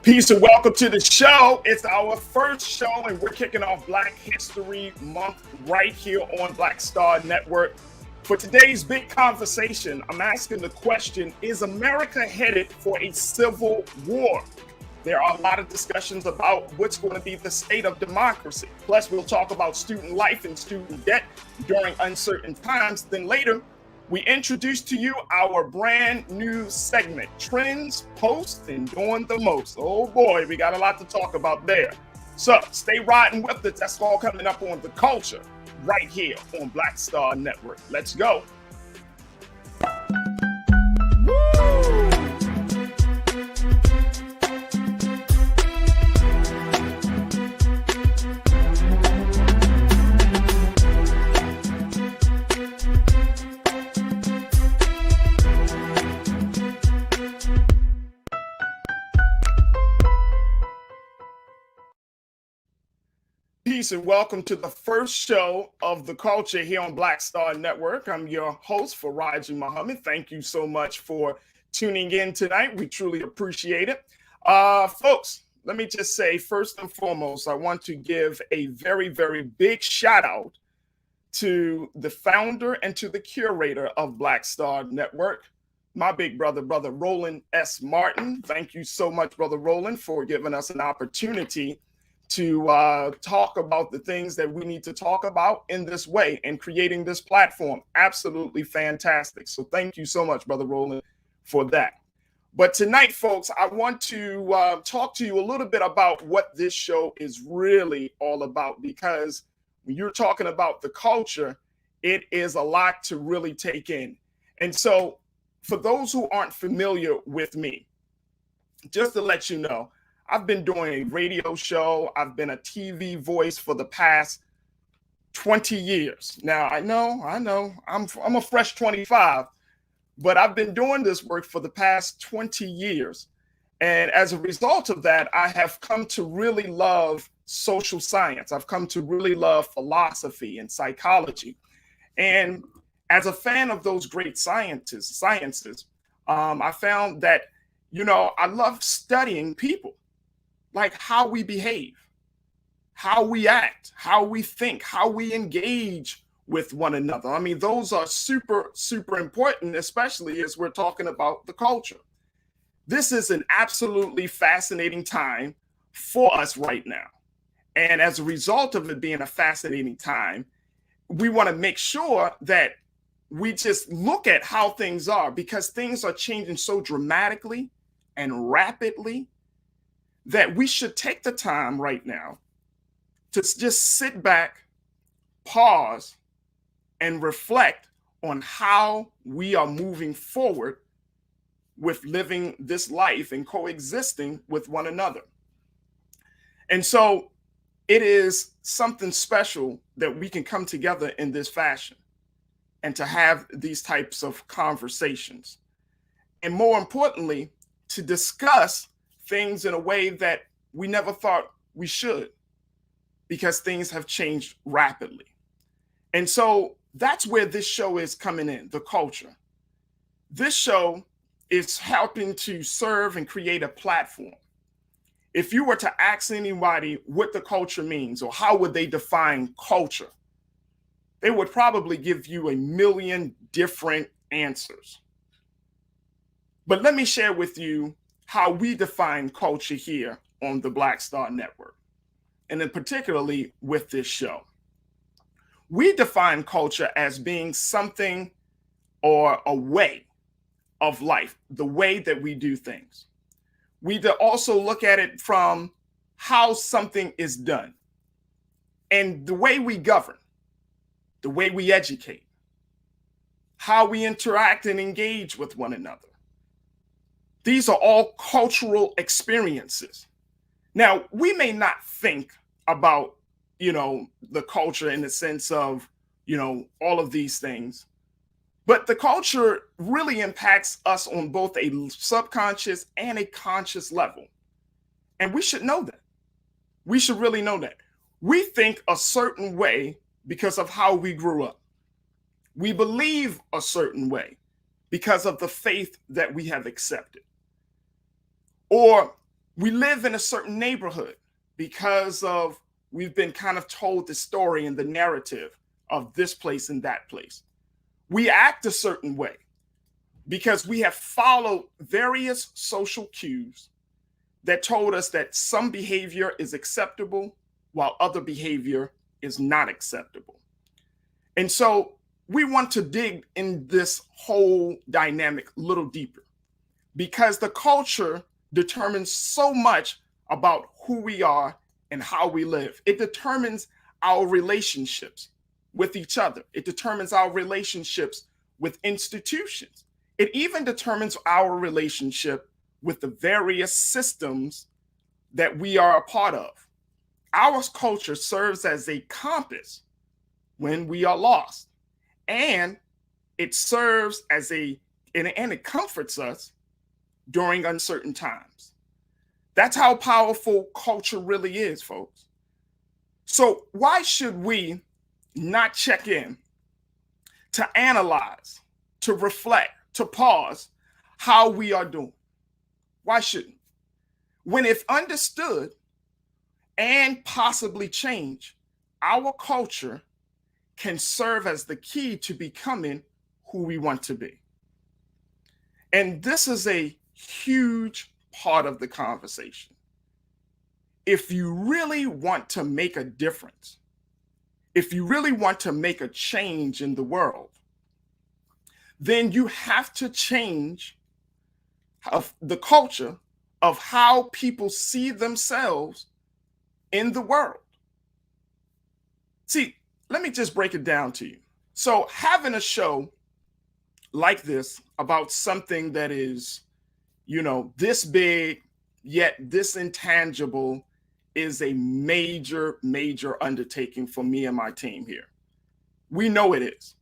Peace and welcome to the show. It's our first show, and we're kicking off Black History Month right here on Black Star Network. For today's big conversation, I'm asking the question, is America headed for a civil war? There are a lot of discussions about what's going to be the state of democracy. Plus, we'll talk about student life and student debt during uncertain times. Then later, we introduce to you our brand new segment, Trends, Posts, and Doing the Most. Oh boy, we got a lot to talk about there. So stay riding with us. That's all coming up on The Culture right here on Black Star Network. Let's go. Peace and welcome to the first show of The Culture here on Black Star Network. I'm your host, Farajii Muhammad. Thank you so much for tuning in tonight. We truly appreciate it. Folks, let me just say, first and foremost, I want to give a very, very big shout out to the founder and to the curator of Black Star Network, my big brother, Brother Roland S. Martin. Thank you so much, Brother Roland, for giving us an opportunity to talk about the things that we need to talk about in this way and creating this platform. Absolutely fantastic. So thank you so much, Brother Roland, for that. But tonight, folks, I want to talk to you a little bit about what this show is really all about, because when you're talking about the culture, it is a lot to really take in. And so for those who aren't familiar with me, just to let you know, I've been doing a radio show. I've been a TV voice for the past 20 years. Now, I know, I'm a fresh 25, but I've been doing this work for the past 20 years. And as a result of that, I have come to really love social science. I've come to really love philosophy and psychology. And as a fan of those great sciences, I found that, I love studying people. Like how we behave, how we act, how we think, how we engage with one another. I mean, those are super, super important, especially as we're talking about the culture. This is an absolutely fascinating time for us right now. And as a result of it being a fascinating time, we want to make sure that we just look at how things are, because things are changing so dramatically and rapidly that we should take the time right now to just sit back, pause, and reflect on how we are moving forward with living this life and coexisting with one another. And so it is something special that we can come together in this fashion and to have these types of conversations. And more importantly, to discuss things in a way that we never thought we should, because things have changed rapidly. And so that's where this show is coming in, the culture. This show is helping to serve and create a platform. If you were to ask anybody what the culture means or how would they define culture, they would probably give you a million different answers. But let me share with you how we define culture here on the Black Star Network, and then particularly with this show. We define culture as being something or a way of life, the way that we do things. We also look at it from how something is done and the way we govern, the way we educate, how we interact and engage with one another. These are all cultural experiences. Now, we may not think about, the culture in the sense of, all of these things, but the culture really impacts us on both a subconscious and a conscious level. And we should know that. We should really know that. We think a certain way because of how we grew up. We believe a certain way because of the faith that we have accepted. Or We live in a certain neighborhood because of we've been kind of told the story and the narrative of this place and that place. We act a certain way because we have followed various social cues that told us that some behavior is acceptable while other behavior is not acceptable. And so we want to dig in this whole dynamic a little deeper because the culture determines so much about who we are and how we live. It determines our relationships with each other. It determines our relationships with institutions. It even determines our relationship with the various systems that we are a part of. Our culture serves as a compass when we are lost, and it serves as and it comforts us during uncertain times. That's how powerful culture really is, folks. So why should we not check in to analyze, to reflect, to pause how we are doing? Why shouldn't? When if understood and possibly change, our culture can serve as the key to becoming who we want to be. And this is a huge part of the conversation. If you really want to make a difference, if you really want to make a change in the world, then you have to change the culture of how people see themselves in the world. See, let me just break it down to you. So having a show like this about something that is, this big, yet this intangible is a major, major undertaking for me and my team here. We know it is.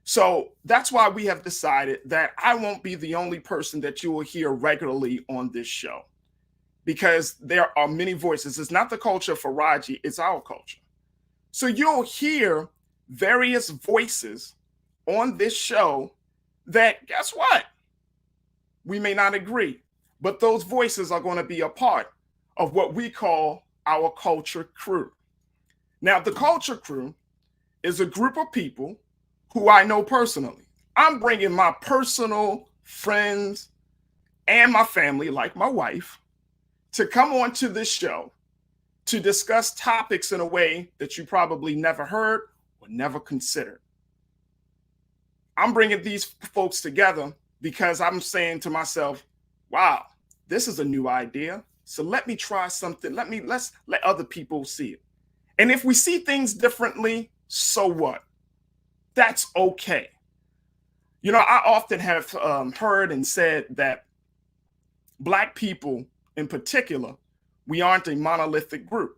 So that's why we have decided that I won't be the only person that you will hear regularly on this show, because there are many voices. It's not the culture of Farajii, it's our culture. So you'll hear various voices on this show that, guess what? We may not agree, but those voices are going to be a part of what we call our culture crew. Now, the culture crew is a group of people who I know personally. I'm bringing my personal friends and my family, like my wife, to come on to this show to discuss topics in a way that you probably never heard or never considered. I'm bringing these folks together because I'm saying to myself, wow, this is a new idea. So let me try something. Let's let other people see it. And if we see things differently, so what? That's okay. I often have heard and said that Black people in particular, we aren't a monolithic group.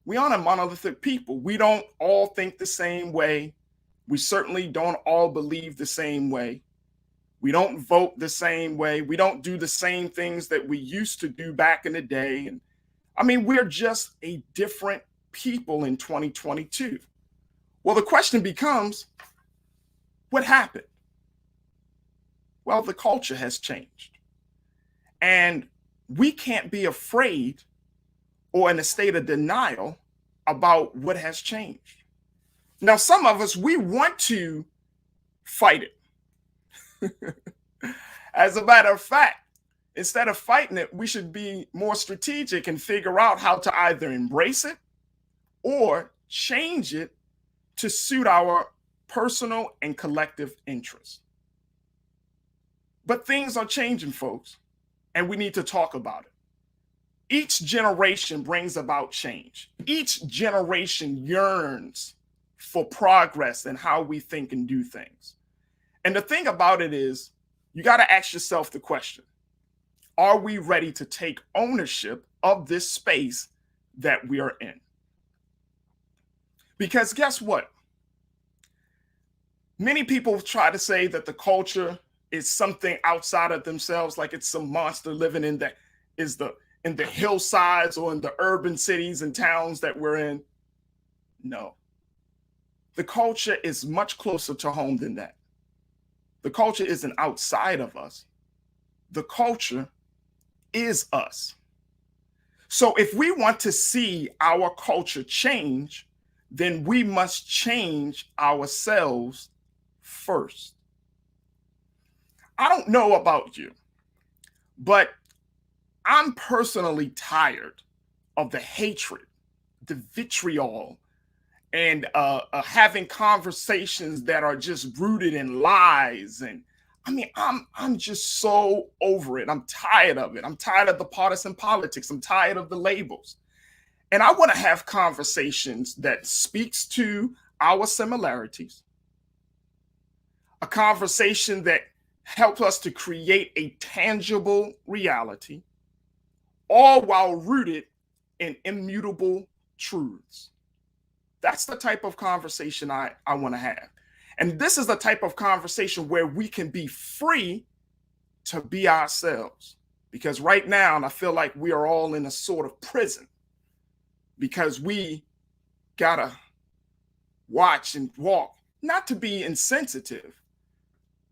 We aren't a monolithic people. We don't all think the same way. We certainly don't all believe the same way. We don't vote the same way. We don't do the same things that we used to do back in the day. And I mean, we're just a different people in 2022. Well, the question becomes, what happened? Well, the culture has changed. And we can't be afraid or in a state of denial about what has changed. Now, some of us, we want to fight it. As a matter of fact, instead of fighting it, we should be more strategic and figure out how to either embrace it or change it to suit our personal and collective interests. But things are changing, folks, and we need to talk about it. Each generation brings about change. Each generation yearns for progress in how we think and do things. And the thing about it is, you got to ask yourself the question, are we ready to take ownership of this space that we are in? Because guess what? Many people try to say that the culture is something outside of themselves, like it's some monster living in the hillsides or in the urban cities and towns that we're in. No. The culture is much closer to home than that. The culture isn't outside of us. The culture is us. So if we want to see our culture change, then we must change ourselves first. I don't know about you, but I'm personally tired of the hatred, the vitriol, and having conversations that are just rooted in lies. And I mean, I'm just so over it. I'm tired of it. I'm tired of the partisan politics. I'm tired of the labels. And I want to have conversations that speaks to our similarities, a conversation that helps us to create a tangible reality, all while rooted in immutable truths. That's the type of conversation I want to have. And this is the type of conversation where we can be free to be ourselves. Because right now, and I feel like we are all in a sort of prison, because we gotta watch and walk, not to be insensitive,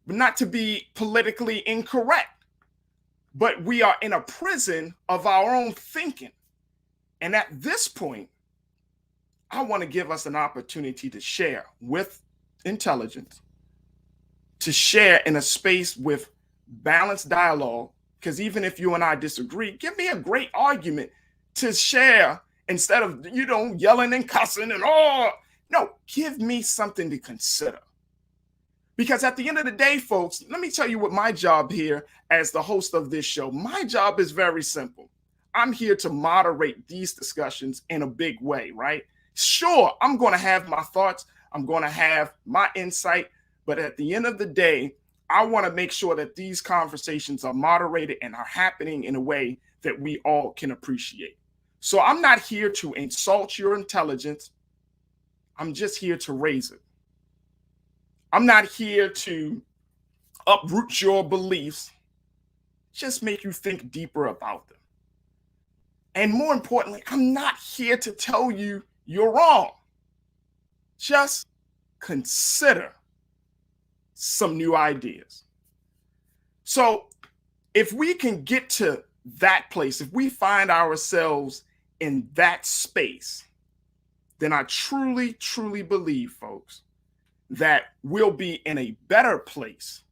but not to be politically incorrect, but we are in a prison of our own thinking. And at this point, I want to give us an opportunity to share with intelligence, to share in a space with balanced dialogue, because even if you and I disagree, give me a great argument to share instead of, yelling and cussing and no, give me something to consider. Because at the end of the day, folks, let me tell you what my job here as the host of this show, my job is very simple. I'm here to moderate these discussions in a big way, right? Sure, I'm going to have my thoughts. I'm going to have my insight. But at the end of the day, I want to make sure that these conversations are moderated and are happening in a way that we all can appreciate. So I'm not here to insult your intelligence. I'm just here to raise it. I'm not here to uproot your beliefs, just make you think deeper about them. And more importantly, I'm not here to tell you you're wrong. Just consider some new ideas. So if we can get to that place, if we find ourselves in that space, then I truly, truly believe, folks, that we'll be in a better place,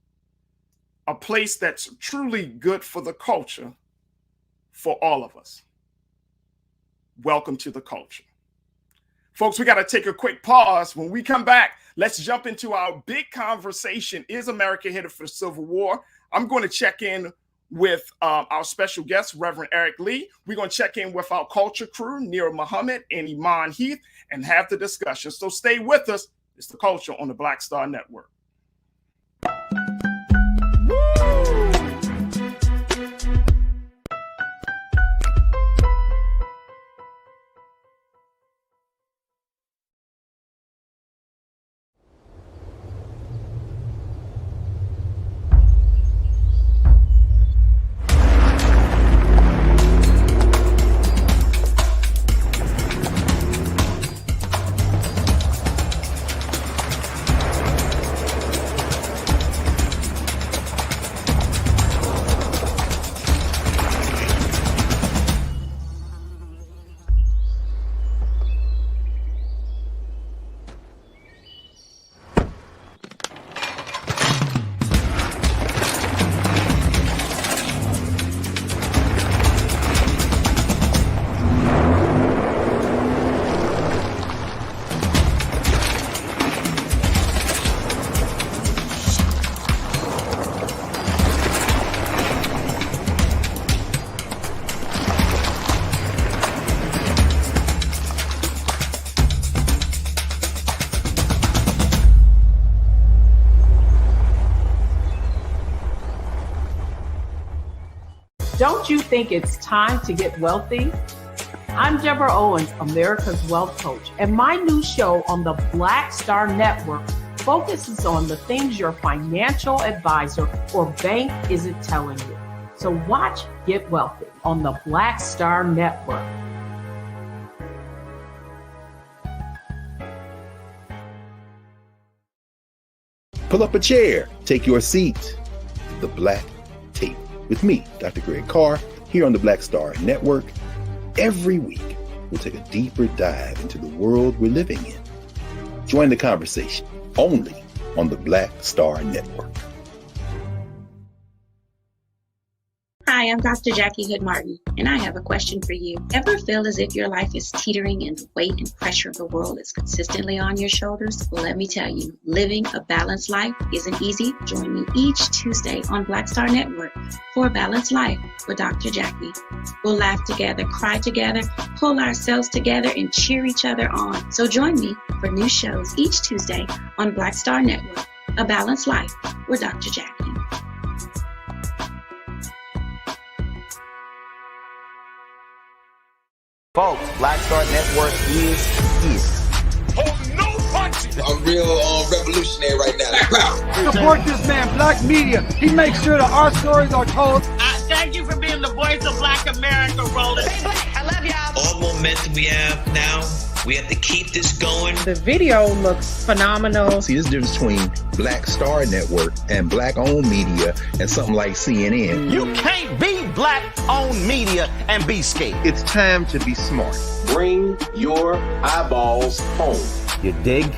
a place that's truly good for the culture, for all of us. Welcome to the culture. Folks, we got to take a quick pause. When we come back, let's jump into our big conversation. Is America headed for civil war? I'm going to check in with our special guest, Reverend Eric Lee. We're going to check in with our culture crew, Neil Muhammad and Iman Heath, and have the discussion. So stay with us. It's the culture on the Black Star Network. Don't you think it's time to get wealthy? I'm Deborah Owens, America's Wealth Coach, and my new show on the Black Star Network focuses on the things your financial advisor or bank isn't telling you. So watch Get Wealthy on the Black Star Network. Pull up a chair, take your seat. The Black Tape with me, Dr. Greg Carr, here on the Black Star Network. Every week, we'll take a deeper dive into the world we're living in. Join the conversation only on the Black Star Network. Hi, I'm Dr. Jackie Hood Martin, and I have a question for you. Ever feel as if your life is teetering and the weight and pressure of the world is consistently on your shoulders? Well, let me tell you, living a balanced life isn't easy. Join me each Tuesday on Black Star Network for a Balanced Life with Dr. Jackie. We'll laugh together, cry together, pull ourselves together, and cheer each other on. So join me for new shows each Tuesday on Black Star Network, A Balanced Life with Dr. Jackie. Folks, Black Star Network is here. Oh, no punches! I'm real revolutionary right now. Support this man, Black Media. He makes sure that our stories are told. Thank you for being the voice of Black America, Roland. Stay black. I love y'all. All momentum we have now, we have to keep this going. The video looks phenomenal. See, this difference between Black Star Network and Black-owned media and something like CNN. You can't be Black-owned media and be scared. It's time to be smart. Bring your eyeballs home. You dig?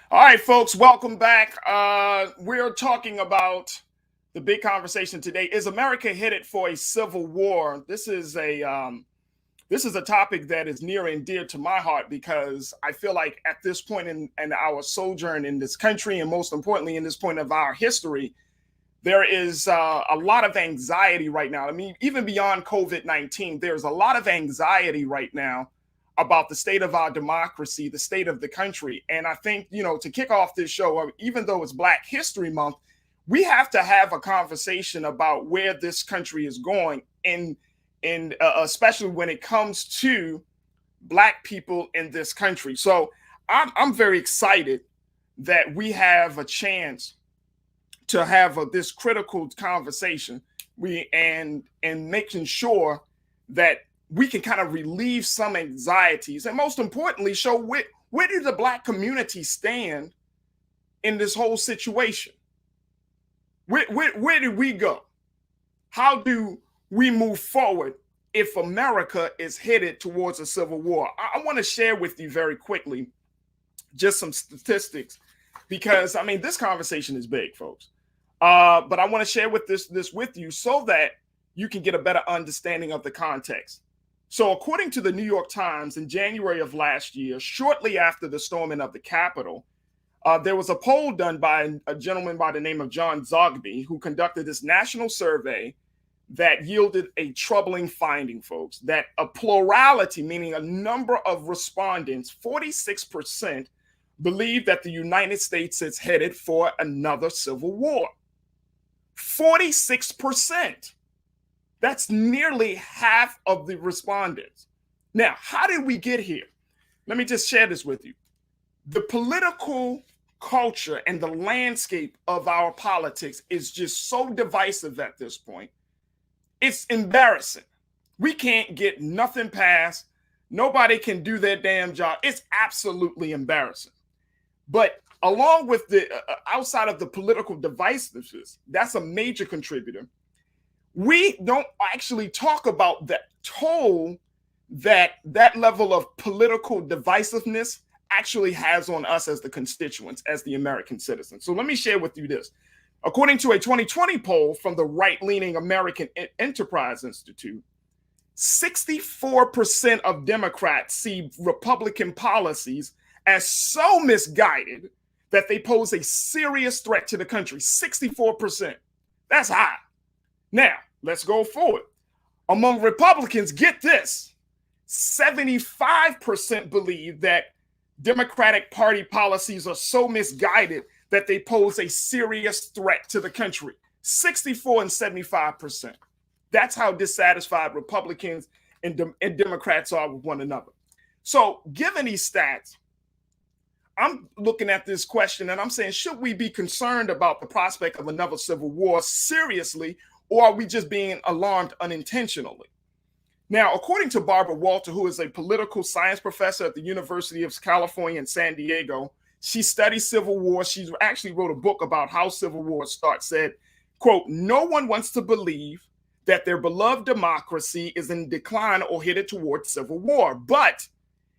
All right, folks, welcome back. We're talking about the big conversation today. Is America headed for a civil war? This is a topic that is near and dear to my heart because I feel like at this point in our sojourn in this country, and most importantly, in this point of our history, there is a lot of anxiety right now. I mean, even beyond COVID-19, there's a lot of anxiety right now about the state of our democracy, the state of the country. And I think, to kick off this show, even though it's Black History Month, we have to have a conversation about where this country is going, and especially when it comes to Black people in this country. So I'm very excited that we have a chance to have this critical conversation and making sure that we can kind of relieve some anxieties, and most importantly, show where do the Black community stand in this whole situation? Where do we go? How do we move forward if America is headed towards a civil war? I want to share with you very quickly just some statistics, because I mean, this conversation is big, folks. But I want to share with this with you so that you can get a better understanding of the context. So according to the New York Times, in January of last year, shortly after the storming of the Capitol, there was a poll done by a gentleman by the name of John Zogby, who conducted this national survey that yielded a troubling finding, folks, that a plurality, meaning a number of respondents, 46%, believe that the United States is headed for another civil war. 46%. That's nearly half of the respondents. Now, how did we get here? Let me just share this with you. The political culture and the landscape of our politics is just so divisive at this point. It's embarrassing. We can't get nothing passed. Nobody can do their damn job. It's absolutely embarrassing. But along with the outside of the political divisiveness, that's a major contributor. We don't actually talk about the toll that level of political divisiveness actually has on us as the constituents, as the American citizens. So let me share with you this. According to a 2020 poll from the right-leaning American Enterprise Institute, 64% of Democrats see Republican policies as so misguided that they pose a serious threat to the country. 64%. That's high. Now, let's go forward. Among Republicans, get this, 75% believe that Democratic Party policies are so misguided that they pose a serious threat to the country. 64 and 75%. That's how dissatisfied Republicans and Democrats are with one another. So given these stats, I'm looking at this question and I'm saying, should we be concerned about the prospect of another civil war seriously, or are we just being alarmed unintentionally? Now, according to Barbara Walter, who is a political science professor at the University of California in San Diego, she studies civil war. She actually wrote a book about how civil wars start, said, quote, "No one wants to believe that their beloved democracy is in decline or headed towards civil war. But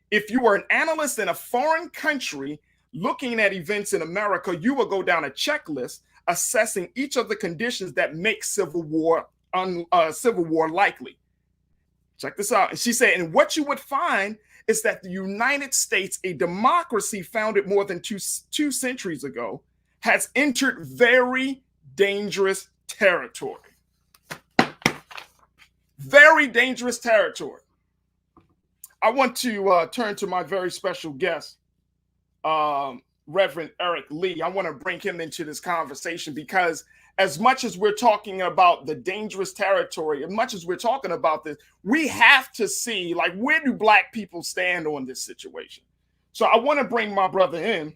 if you are an analyst in a foreign country looking at events in America, you will go down a checklist assessing each of the conditions that make civil war likely." Check this out. And she said, and what you would find is that the United States, a democracy founded more than two centuries ago, has entered very dangerous territory. Very dangerous territory. I want to turn to my very special guest, Reverend Eric Lee. I want to bring him into this conversation because as much as we're talking about the dangerous territory, as much as we're talking about this, we have to see, like, where do Black people stand on this situation? So I want to bring my brother in.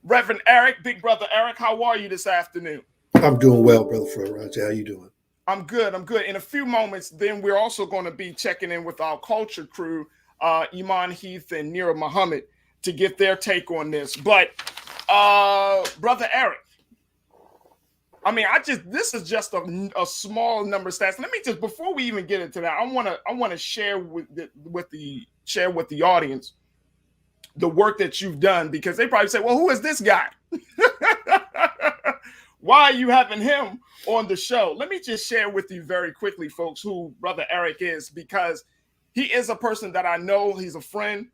Reverend Eric, Big Brother Eric, how are you this afternoon? I'm doing well, Brother Farajii. How you doing? I'm good. I'm good. In a few moments, then we're also going to be checking in with our culture crew, Iman Heath and Nira Muhammad, to get their take on this. But Brother Eric, I mean, this is just a small number of stats. Let me just, before we even get into that, I want to share with the audience the work that you've done, because they probably say, well, who is this guy? Why are you having him on the show? Let me just share with you very quickly, folks, who Brother Eric is, because he is a person that I know. He's a friend,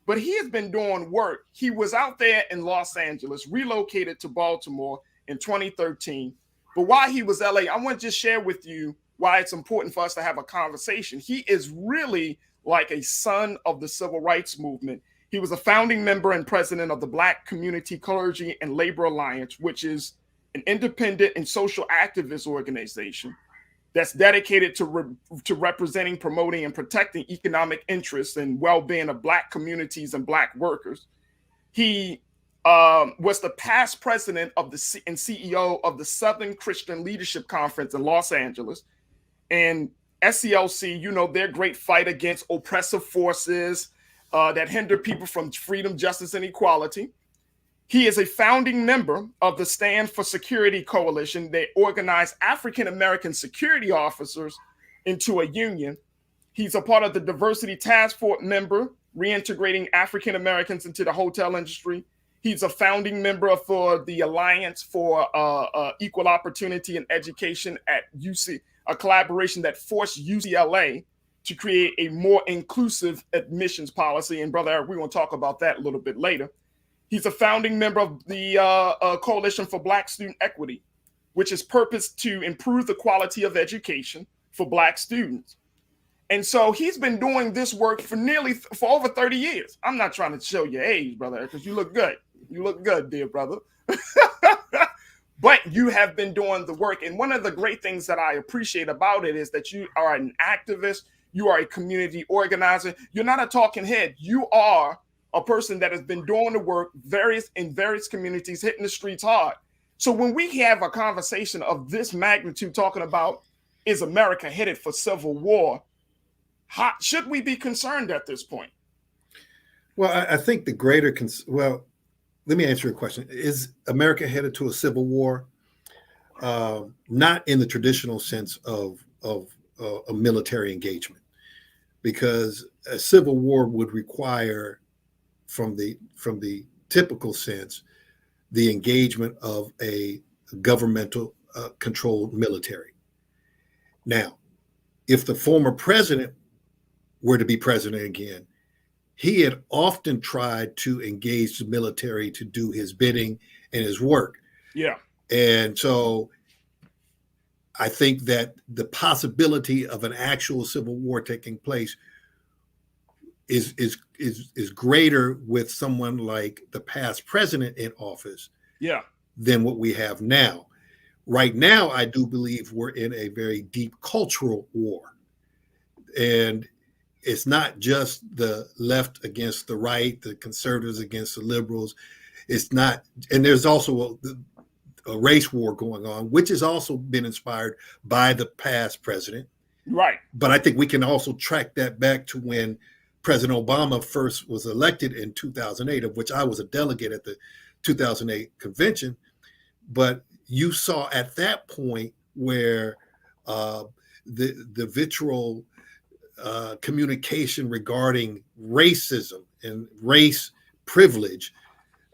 but he has been doing work. He was out there in Los Angeles, relocated to Baltimore in 2013. But while he was LA, I want to just share with you why it's important for us to have a conversation. He is really like a son of the civil rights movement. He was a founding member and president of the Black Community Clergy and Labor Alliance, which is an independent and social activist organization that's dedicated to representing, promoting, and protecting economic interests and well-being of Black communities and Black workers. He was the past president of and CEO of the Southern Christian Leadership Conference in Los Angeles. And SCLC, you know, their great fight against oppressive forces that hinder people from freedom, justice, and equality. He is a founding member of the Stand for Security Coalition. They organize African-American security officers into a union. He's a part of the Diversity Task Force member, reintegrating African-Americans into the hotel industry. He's a founding member for the Alliance for Equal Opportunity in Education at UC, a collaboration that forced UCLA to create a more inclusive admissions policy. And Brother Eric, we're going to talk about that a little bit later. He's a founding member of the Coalition for Black Student Equity, which is purposed to improve the quality of education for Black students. And so he's been doing this work for over 30 years. I'm not trying to show your age, brother, because you look good. You look good, dear brother. But you have been doing the work. And one of the great things that I appreciate about it is that you are an activist. You are a community organizer. You're not a talking head. You are a person that has been doing the work in various communities, hitting the streets hard. So when we have a conversation of this magnitude talking about, is America headed for civil war, should we be concerned at this point? Well, I think the greater let me answer your question. Is America headed to a civil war? Not in the traditional sense of a military engagement, because a civil war would require, from the typical sense, the engagement of a governmental controlled military. Now, if the former president were to be president again, he had often tried to engage the military to do his bidding and his work. Yeah. And so I think that the possibility of an actual civil war taking place is greater with someone like the past president in office, yeah, than what we have now. Right now, I do believe we're in a very deep cultural war. And it's not just the left against the right, the conservatives against the liberals. It's not, and there's also a race war going on, which has also been inspired by the past president. Right. But I think we can also track that back to when President Obama first was elected in 2008, of which I was a delegate at the 2008 convention. But you saw at that point where the vitriol communication regarding racism and race privilege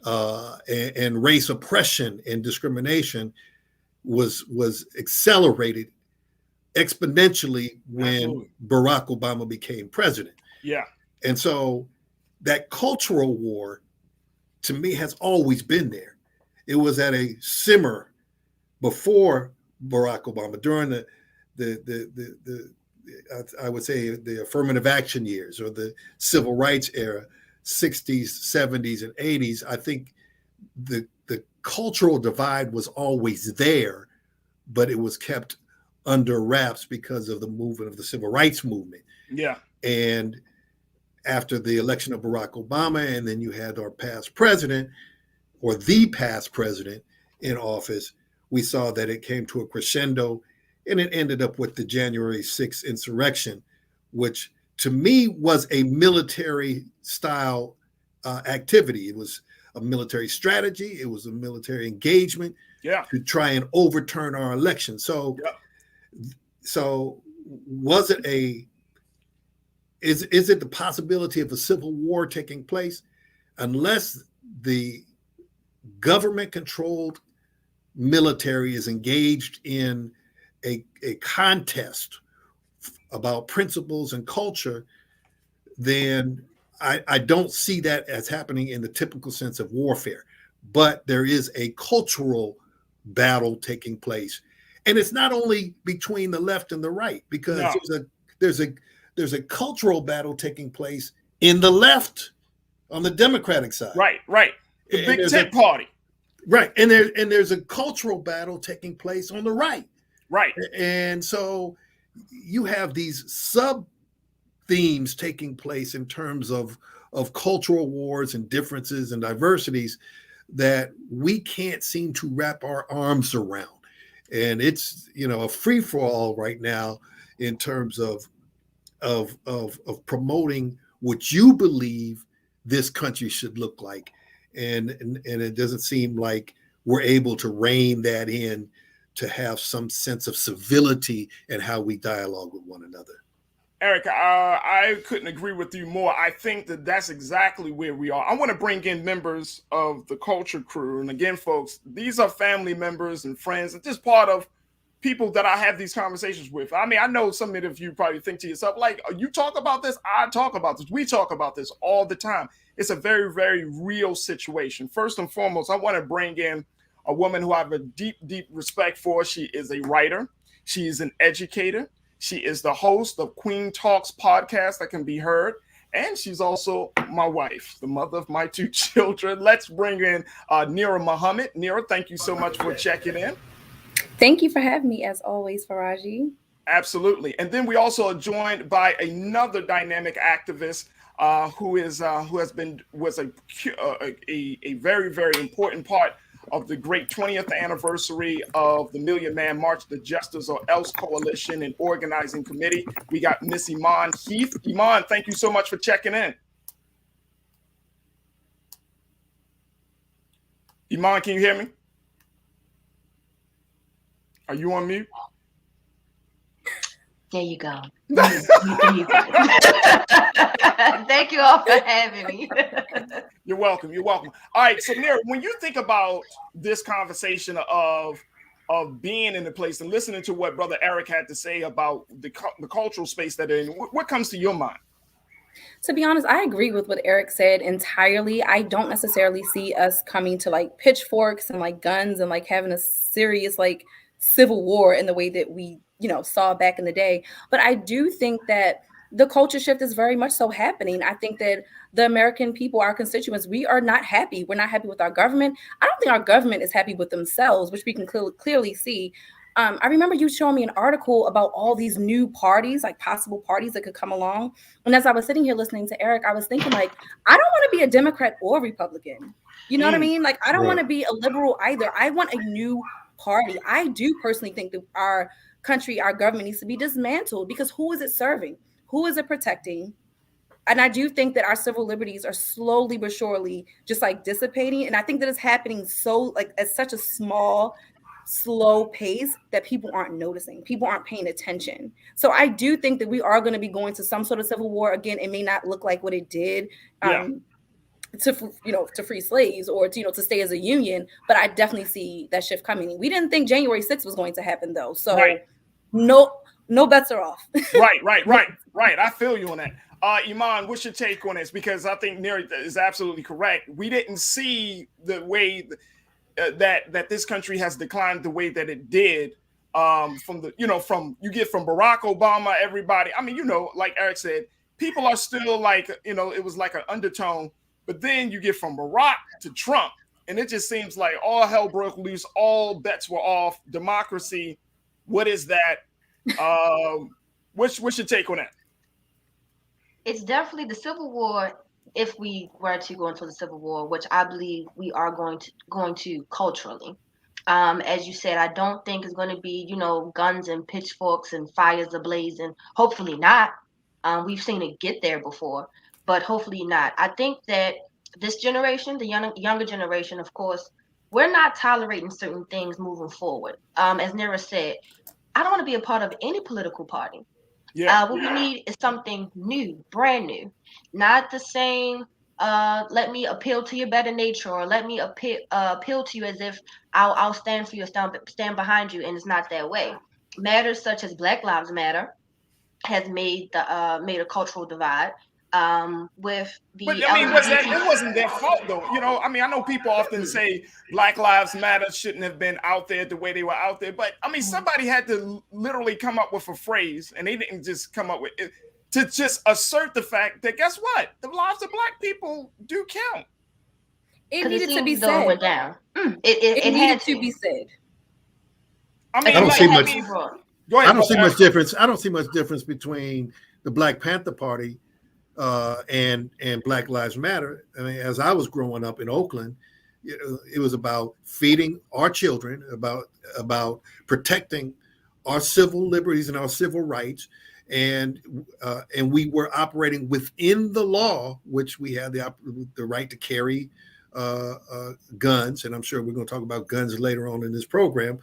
and race oppression and discrimination was accelerated exponentially when Absolutely. Barack Obama became president. Yeah. And so that cultural war, to me, has always been there. It was at a simmer before Barack Obama, during the I would say the affirmative action years or the civil rights era, 60s, 70s, and 80s. I think the cultural divide was always there, but it was kept under wraps because of the movement of the civil rights movement. Yeah. And after the election of Barack Obama, and then you had our past president, or the past president in office, we saw that it came to a crescendo, and it ended up with the January 6th insurrection, which to me was a military style activity. It was a military strategy. It was a military engagement to try and overturn our election. So, so was it is it the possibility of a civil war taking place? Unless the government-controlled military is engaged in a contest about principles and culture, then I don't see that as happening in the typical sense of warfare. But there is a cultural battle taking place, and it's not only between the left and the right, because there's a cultural battle taking place in the left on the Democratic side. Right. The big tent party. Right, and there's a cultural battle taking place on the right. Right. And so you have these sub themes taking place in terms of cultural wars and differences and diversities that we can't seem to wrap our arms around. And it's, a free for all right now in terms of promoting what you believe this country should look like. And it doesn't seem like we're able to rein that in, to have some sense of civility in how we dialogue with one another. Eric, I couldn't agree with you more. I think that that's exactly where we are. I want to bring in members of the Culture Crew. And again, folks, these are family members and friends and just part of people that I have these conversations with. I mean, I know some of you probably think to yourself, like, you talk about this, I talk about this, we talk about this all the time. It's a very, very real situation. First and foremost, I want to bring in a woman who I have a deep, deep respect for. She is a writer. She is an educator. She is the host of Queen Talks podcast that can be heard. And she's also my wife, the mother of my two children. Let's bring in Rihanna Muhammad. Rihanna, thank you so much for checking in. Thank you for having me, as always, Farajii. Absolutely. And then we also are joined by another dynamic activist who was a very, very important part of the great 20th anniversary of the Million Man March, the Justice or Else Coalition and Organizing Committee. We got Miss Iman Heath. Iman, thank you so much for checking in. Iman, can you hear me? Are you on mute? There you go. Thank you all for having me. You're welcome. You're welcome. All right. So, Mary, when you think about this conversation of being in the place and listening to what Brother Eric had to say about the cultural space that they're in, what comes to your mind? To be honest, I agree with what Eric said entirely. I don't necessarily see us coming to like pitchforks and like guns and like having a serious like civil war in the way that we, saw back in the day. But I do think that the culture shift is very much so happening. I think that the American people, our constituents, we are not happy. We're not happy with our government. I don't think our government is happy with themselves, which we can clearly see. I remember you showing me an article about all these new parties, like possible parties that could come along. And as I was sitting here listening to Eric, I was thinking like, I don't want to be a Democrat or Republican. You know what I mean? Like, I don't want to be a liberal either. I want a new party. I do personally think that our country, our government needs to be dismantled, because who is it serving? Who is it protecting? And I do think that our civil liberties are slowly but surely just like dissipating. And I think that it's happening so like at such a small, slow pace that people aren't noticing. People aren't paying attention. So I do think that we are going to be going to some sort of civil war again. It may not look like what it did to free slaves or to stay as a union, but I definitely see that shift coming. We didn't think January 6th was going to happen though. So no bets are off. Right. I feel you on that. Iman, what's your take on this? Because I think Neri is absolutely correct. We didn't see the way that this country has declined the way that it did from Barack Obama, everybody. I mean, like Eric said, people are still like, it was like an undertone. But then you get from Barack to Trump, and it just seems like all hell broke loose. All bets were off. Democracy. What is that? What's your take on that? It's definitely the Civil War. If we were to go into the Civil War, which I believe we are going to culturally, as you said, I don't think it's going to be guns and pitchforks and fires ablaze, and hopefully not. We've seen it get there before, but hopefully not. I think that this generation, the younger generation, of course, we're not tolerating certain things moving forward. As Nera said, I don't want to be a part of any political party. What we need is something new, brand new, not the same. Let me appeal to your better nature, or let me appeal to you as if I'll stand for you, stand behind you, and it's not that way. Matters such as Black Lives Matter has made a cultural divide. With the it wasn't their fault though. I know people often say Black Lives Matter shouldn't have been out there the way they were out there, but somebody had to literally come up with a phrase, and they didn't just come up with it to just assert the fact that guess what, the lives of Black people do count. It needed to be said. Went down. It needed to be said. I don't see much. Go ahead, I don't see much difference. I don't see much difference between the Black Panther Party and Black Lives Matter. I mean, as I was growing up in Oakland, it was about feeding our children, about protecting our civil liberties and our civil rights, and we were operating within the law, which we had the right to carry guns, and I'm sure we're going to talk about guns later on in this program.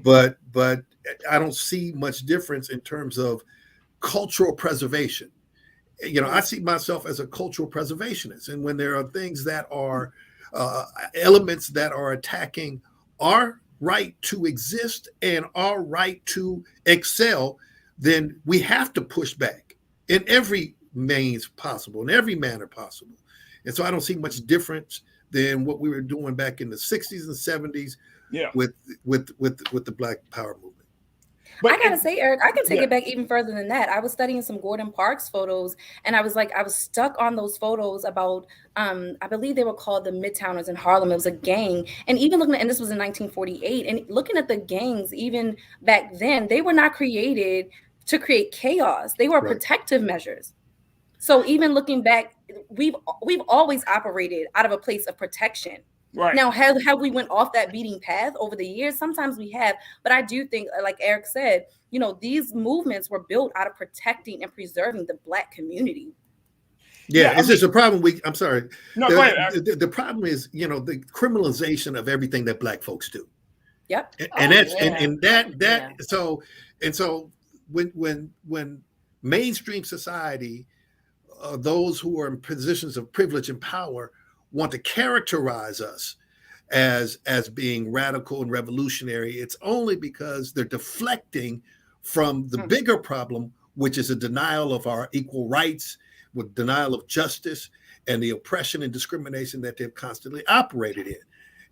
But I don't see much difference in terms of cultural preservation. I see myself as a cultural preservationist, and when there are things that are elements that are attacking our right to exist and our right to excel, then we have to push back in every means possible, in every manner possible. And so I don't see much difference than what we were doing back in the 60s and 70s with the Black Power movement. But I gotta say, Eric, I can take it back even further than that. I was studying some Gordon Parks photos, and I was stuck on those photos about, I believe they were called the Midtowners in Harlem. It was a gang. And even looking at, and this was in 1948, and looking at the gangs, even back then, they were not created to create chaos. They were protective measures. So even looking back, we've always operated out of a place of protection. Right. Now, have we went off that beating path over the years? Sometimes we have, but I do think, like Eric said, these movements were built out of protecting and preserving the Black community. It's just a problem. I'm sorry. No, go ahead. The problem is, the criminalization of everything that Black folks do. Yep. So when mainstream society, those who are in positions of privilege and power, want to characterize us as being radical and revolutionary, it's only because they're deflecting from the bigger problem, which is a denial of our equal rights, with denial of justice, and the oppression and discrimination that they've constantly operated in.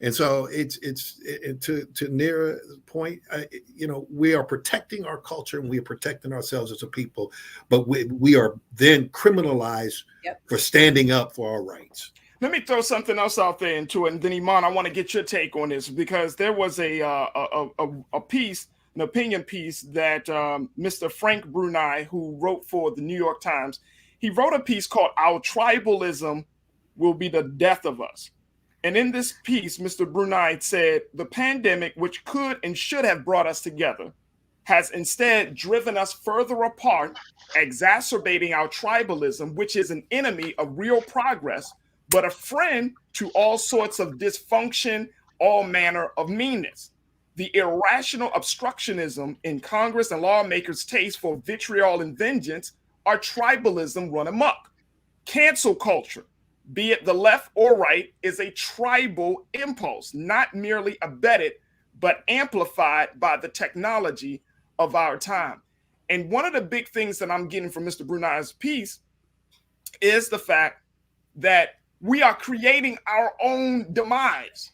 And so it's to Nera's point, we are protecting our culture and we are protecting ourselves as a people, but we are then criminalized for standing up for our rights. Let me throw something else out there into it, and then Iman, I want to get your take on this, because there was a piece an opinion piece that Mr. Frank Brunei, who wrote for the New York Times, he wrote a piece called "Our Tribalism Will Be the Death of Us." And in this piece, Mr. Brunei said, the pandemic, which could and should have brought us together, has instead driven us further apart, exacerbating our tribalism, which is an enemy of real progress, but a friend to all sorts of dysfunction, all manner of meanness. The irrational obstructionism in Congress and lawmakers' taste for vitriol and vengeance are tribalism run amok. Cancel culture, be it the left or right, is a tribal impulse, not merely abetted, but amplified by the technology of our time. And one of the big things that I'm getting from Mr. Brunei's piece is the fact that we are creating our own demise.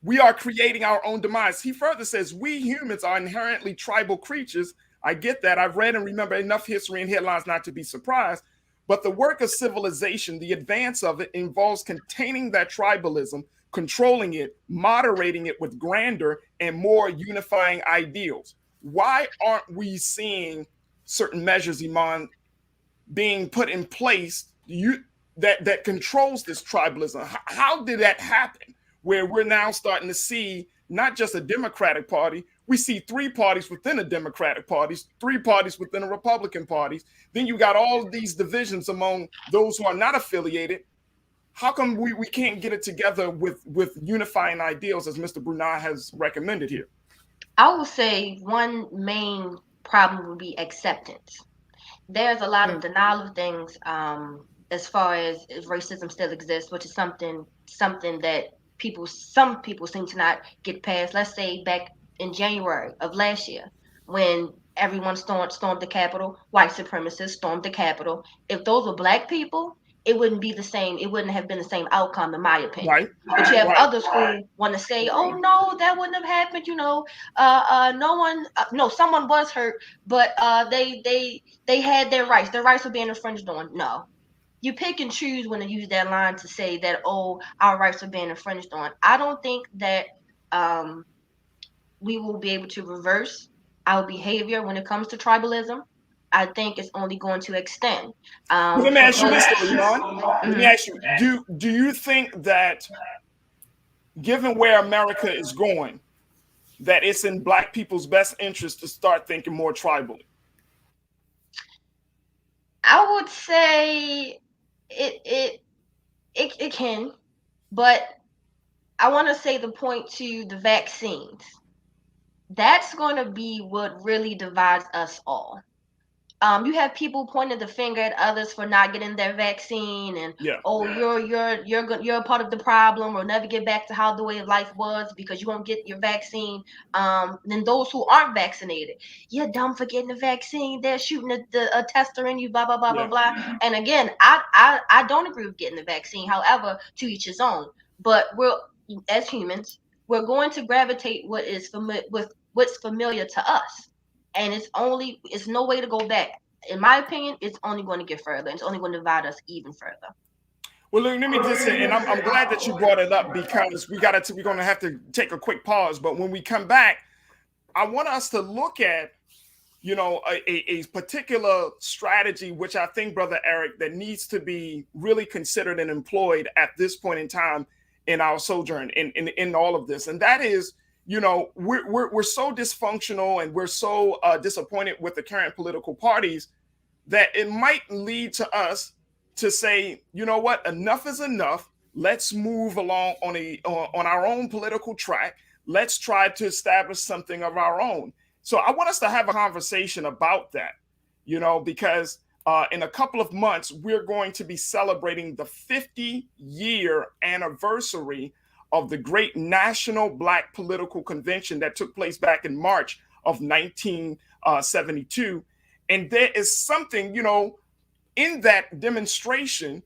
We are creating our own demise. He further says, we humans are inherently tribal creatures. I get that. I've read and remember enough history and headlines not to be surprised. But the work of civilization, the advance of it, involves containing that tribalism, controlling it, moderating it with grander and more unifying ideals. Why aren't we seeing certain measures, Iman, being put in place that controls this tribalism? How did that happen? Where we're now starting to see not just a Democratic Party, we see three parties within a Democratic Party, three parties within a Republican Party. Then you got all of these divisions among those who are not affiliated. How come we can't get it together with unifying ideals as Mr. Brunei has recommended here? I would say one main problem would be acceptance. There's a lot of denial of things as far as racism still exists, which is something that some people seem to not get past. Let's say back in January of last year, when everyone stormed the Capitol, white supremacists stormed the Capitol. If those were black people, it wouldn't be the same. It wouldn't have been the same outcome, in my opinion. Right. But you have others who want to say, "Oh no, that wouldn't have happened." Someone was hurt, but they had their rights. Their rights were being infringed on. No, you pick and choose when to use that line to say that, "Oh, our rights are being infringed on." I don't think that we will be able to reverse our behavior when it comes to tribalism. I think it's only going to extend. Let me ask you this, Iman. Let me ask you, do you think that, given where America is going, that it's in black people's best interest to start thinking more tribally? I would say it can, but I want to say the point to the vaccines. That's going to be what really divides us all. You have people pointing the finger at others for not getting their vaccine, and you're a part of the problem, or never get back to how the way of life was because you won't get your vaccine. Then those who aren't vaccinated, you're dumb for getting the vaccine. They're shooting a tester in you, blah blah blah blah blah. And again, I don't agree with getting the vaccine. However, to each his own. But as humans, we're going to gravitate what's familiar to us. And it's no way to go back. In my opinion, it's only going to get further. It's only going to divide us even further. Well, let me just say, and I'm glad that you brought it up, because we're going to have to take a quick pause. But when we come back, I want us to look at, a particular strategy, which I think, Brother Eric, that needs to be really considered and employed at this point in time in our sojourn in all of this. And that is, we're so dysfunctional and we're so disappointed with the current political parties that it might lead to us to say, you know what, enough is enough. Let's move along on our own political track. Let's try to establish something of our own. So I want us to have a conversation about that, because in a couple of months, we're going to be celebrating the 50-year anniversary of the great National Black Political Convention that took place back in March of 1972. And there is something, in that demonstration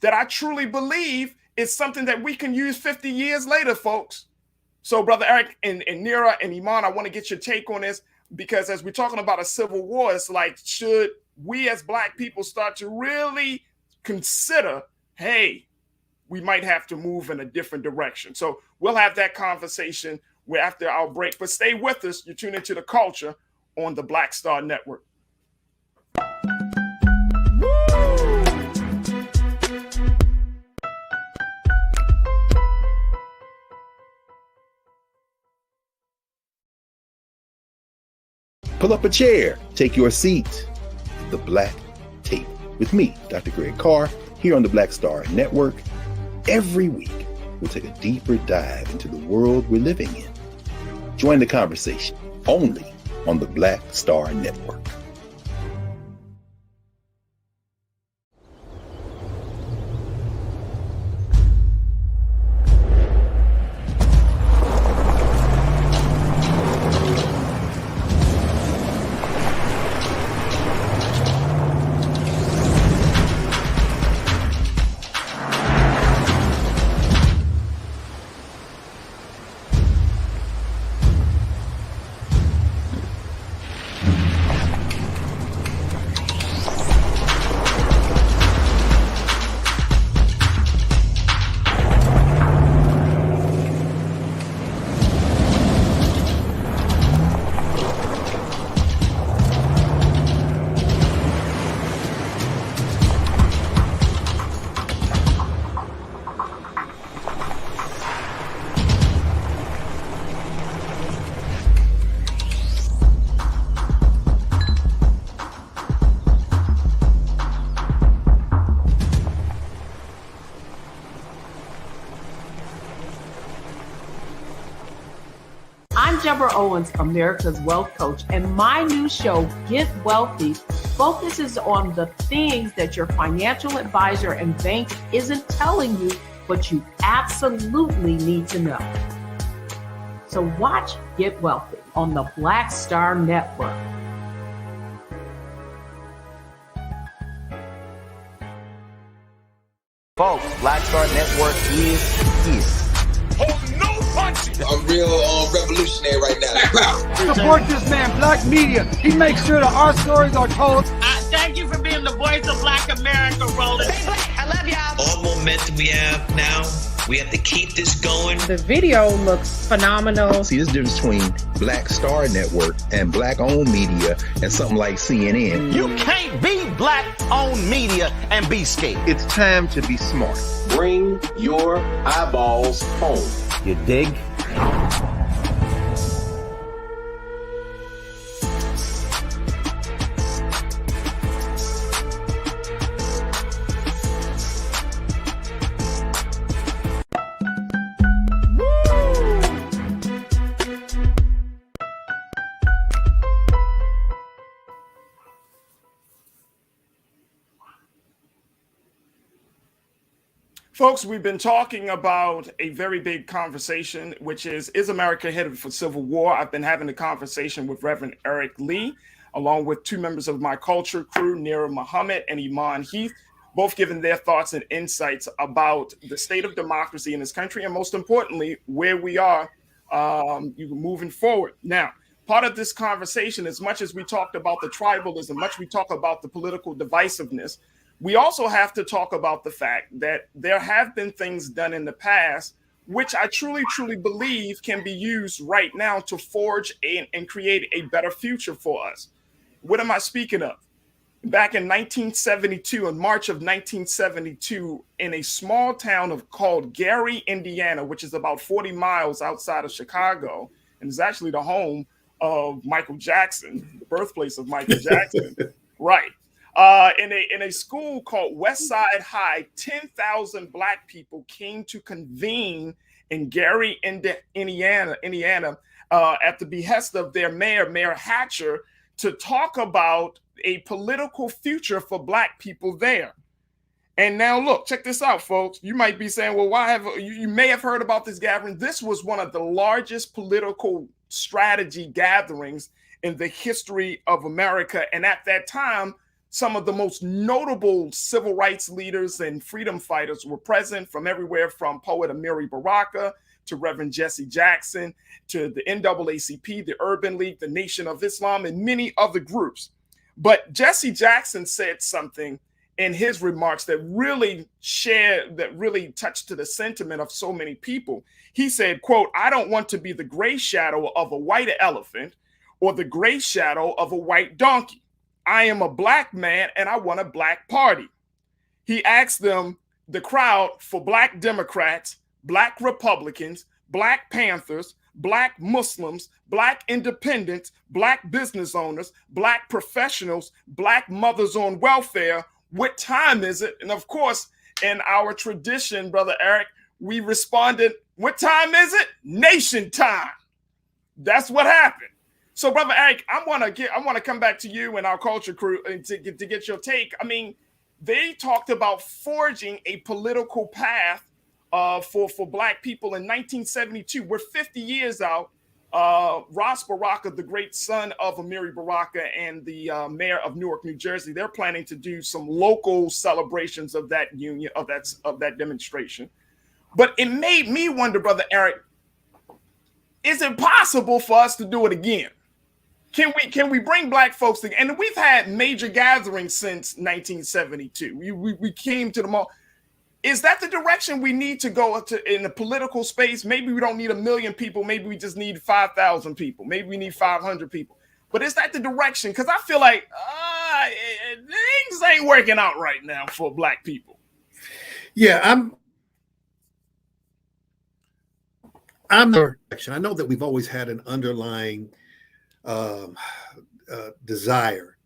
that I truly believe is something that we can use 50 years later, folks. So, Brother Eric and Nira and Iman, I want to get your take on this, because as we're talking about a civil war, it's like, should we as Black people start to really consider, hey, we might have to move in a different direction? So we'll have that conversation We're after our break, but stay with us. You're tuning into The Culture on the Black Star Network. Pull up a chair, take your seat. The Black Tape with me, Dr. Greg Carr, here on the Black Star Network. Every week, we'll take a deeper dive into the world we're living in. Join the conversation only on the Black Star Network. I'm Deborah Owens, America's Wealth Coach, and my new show, Get Wealthy, focuses on the things that your financial advisor and bank isn't telling you, but you absolutely need to know. So watch Get Wealthy on the Black Star Network. Folks, Black Star Network is here. Oh, no punches! I'm real revolutionary right now. Support this man, Black Media. He makes sure that our stories are told. Thank you for being the voice of Black America, Roland. Stay black. I love y'all. All momentum we have now, we have to keep this going. The video looks phenomenal. See, there's a difference between Black Star Network and Black-owned media and something like CNN. You can't be Black-owned media and be scared. It's time to be smart. Bring your eyeballs home. You dig? Folks, we've been talking about a very big conversation, which is America headed for civil war? I've been having a conversation with Reverend Eric Lee, along with two members of my culture crew, Rihanna Muhammad and Iman Heath, both giving their thoughts and insights about the state of democracy in this country, and most importantly, where we are moving forward. Now, part of this conversation, as much as we talked about the tribalism, much we talk about the political divisiveness, we also have to talk about the fact that there have been things done in the past, which I truly, truly believe can be used right now to forge and create a better future for us. What am I speaking of? Back in 1972, in March of 1972, in a small town called Gary, Indiana, which is about 40 miles outside of Chicago, and is actually the home of Michael Jackson, the birthplace of Michael Jackson, right? In a school called West Side High, 10,000 Black people came to convene in Gary, Indiana, at the behest of their Mayor Hatcher, to talk about a political future for Black people there. And now look, check this out, folks. You might be saying, well, why have you may have heard about this gathering? This was one of the largest political strategy gatherings in the history of America. And at that time, some of the most notable civil rights leaders and freedom fighters were present, from everywhere from poet Amiri Baraka to Reverend Jesse Jackson to the NAACP, the Urban League, the Nation of Islam, and many other groups. But Jesse Jackson said something in his remarks that really touched to the sentiment of so many people. He said, quote, "I don't want to be the gray shadow of a white elephant or the gray shadow of a white donkey. I am a black man and I want a black party." He asked the crowd, for black Democrats, black Republicans, black Panthers, black Muslims, black independents, black business owners, black professionals, black mothers on welfare, what time is it? And of course, in our tradition, Brother Eric, we responded, what time is it? Nation time. That's what happened. So, Brother Eric, I want to come back to you and our culture crew to get your take. I mean, they talked about forging a political path for black people in 1972. We're 50 years out. Ras Baraka, the great son of Amiri Baraka and the mayor of Newark, New Jersey, they're planning to do some local celebrations of that union, of that demonstration. But it made me wonder, Brother Eric, is it possible for us to do it again? Can we bring black folks together? And we've had major gatherings since 1972. We came to the mall. Is that the direction we need to go to in the political space? Maybe we don't need 1 million people. Maybe we just need 5,000 people. Maybe we need 500 people. But is that the direction? Because I feel like things ain't working out right now for black people. Yeah, I'm the direction. I know that we've always had an underlying desire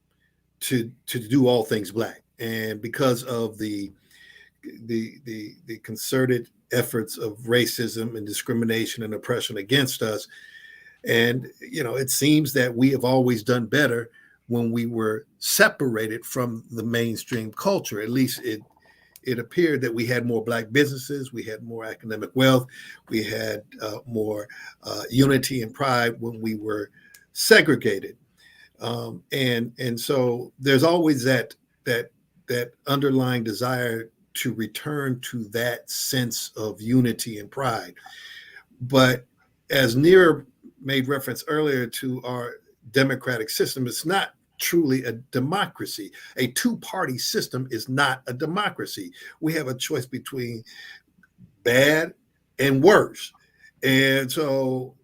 to do all things black, and because of the concerted efforts of racism and discrimination and oppression against us, and it seems that we have always done better when we were separated from the mainstream culture. At least it appeared that we had more black businesses, we had more academic wealth, we had more unity and pride when we were segregated, and so there's always that underlying desire to return to that sense of unity and pride. But as Neer made reference earlier to our democratic system, it's not truly a democracy. A two-party system is not a democracy. We have a choice between bad and worse, and so.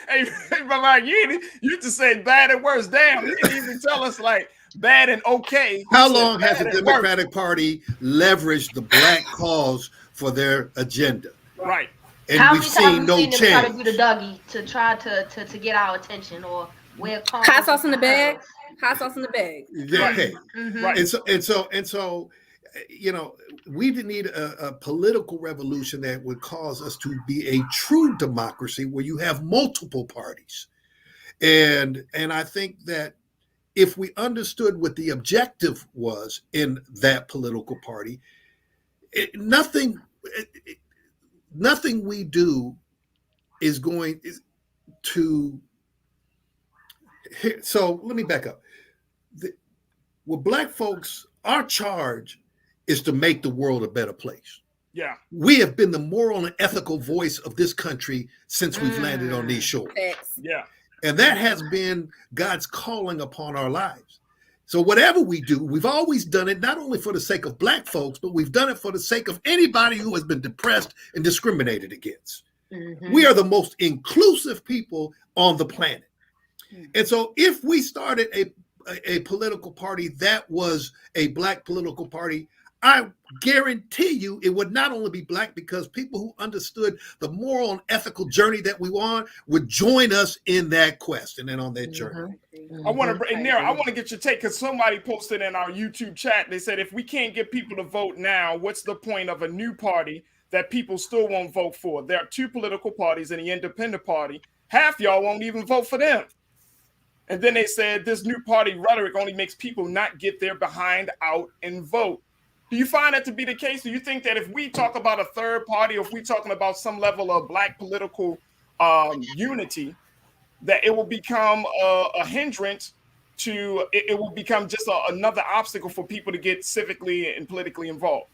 Hey, Mama, you just said bad and worse. Damn, you didn't even tell us like bad and okay. How long has the Democratic Party leveraged the black cause for their agenda? Right. And we've seen no change. Try to do the Dougie to try to get our attention, or wear hot sauce in the bag. Hot sauce in the bag. Yeah. Okay. Mm-hmm. Right. And so, we need a political revolution that would cause us to be a true democracy where you have multiple parties. And I think that if we understood what the objective was in that political party, nothing we do is going to. So let me back up. With black folks, our charge is to make the world a better place. Yeah. We have been the moral and ethical voice of this country since we've landed on these shores. Yeah. And that has been God's calling upon our lives. So whatever we do, we've always done it not only for the sake of black folks, but we've done it for the sake of anybody who has been depressed and discriminated against. Mm-hmm. We are the most inclusive people on the planet. Mm-hmm. And so if we started a political party that was a black political party, I guarantee you it would not only be black, because people who understood the moral and ethical journey that we want would join us in that quest and then on that journey. Mm-hmm. I want to get your take, because somebody posted in our YouTube chat. They said, if we can't get people to vote now, what's the point of a new party that people still won't vote for? There are two political parties and the independent party. Half y'all won't even vote for them. And then they said this new party rhetoric only makes people not get their behind out and vote. Do you find that to be the case? Do you think that if we talk about a third party, or if we're talking about some level of black political unity, that it will become a hindrance to, it will become just another obstacle for people to get civically and politically involved?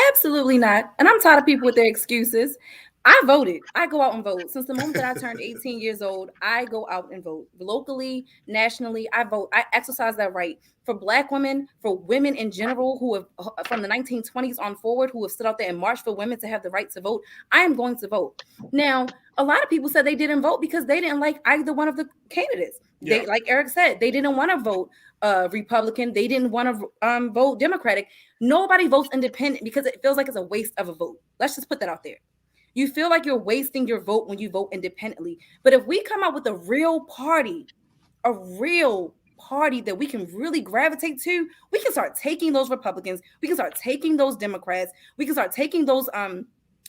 Absolutely not. And I'm tired of people with their excuses. I voted. I go out and vote. Since the moment that I turned 18 years old, I go out and vote. Locally, nationally, I vote. I exercise that right. For Black women, for women in general who have, from the 1920s on forward, who have stood out there and marched for women to have the right to vote, I am going to vote. Now, a lot of people said they didn't vote because they didn't like either one of the candidates. Yeah. They, like Eric said, they didn't want to vote Republican. They didn't want to vote Democratic. Nobody votes independent because it feels like it's a waste of a vote. Let's just put that out there. You feel like you're wasting your vote when you vote independently. But if we come out with a real party that we can really gravitate to, we can start taking those Republicans, we can start taking those Democrats, we can start taking those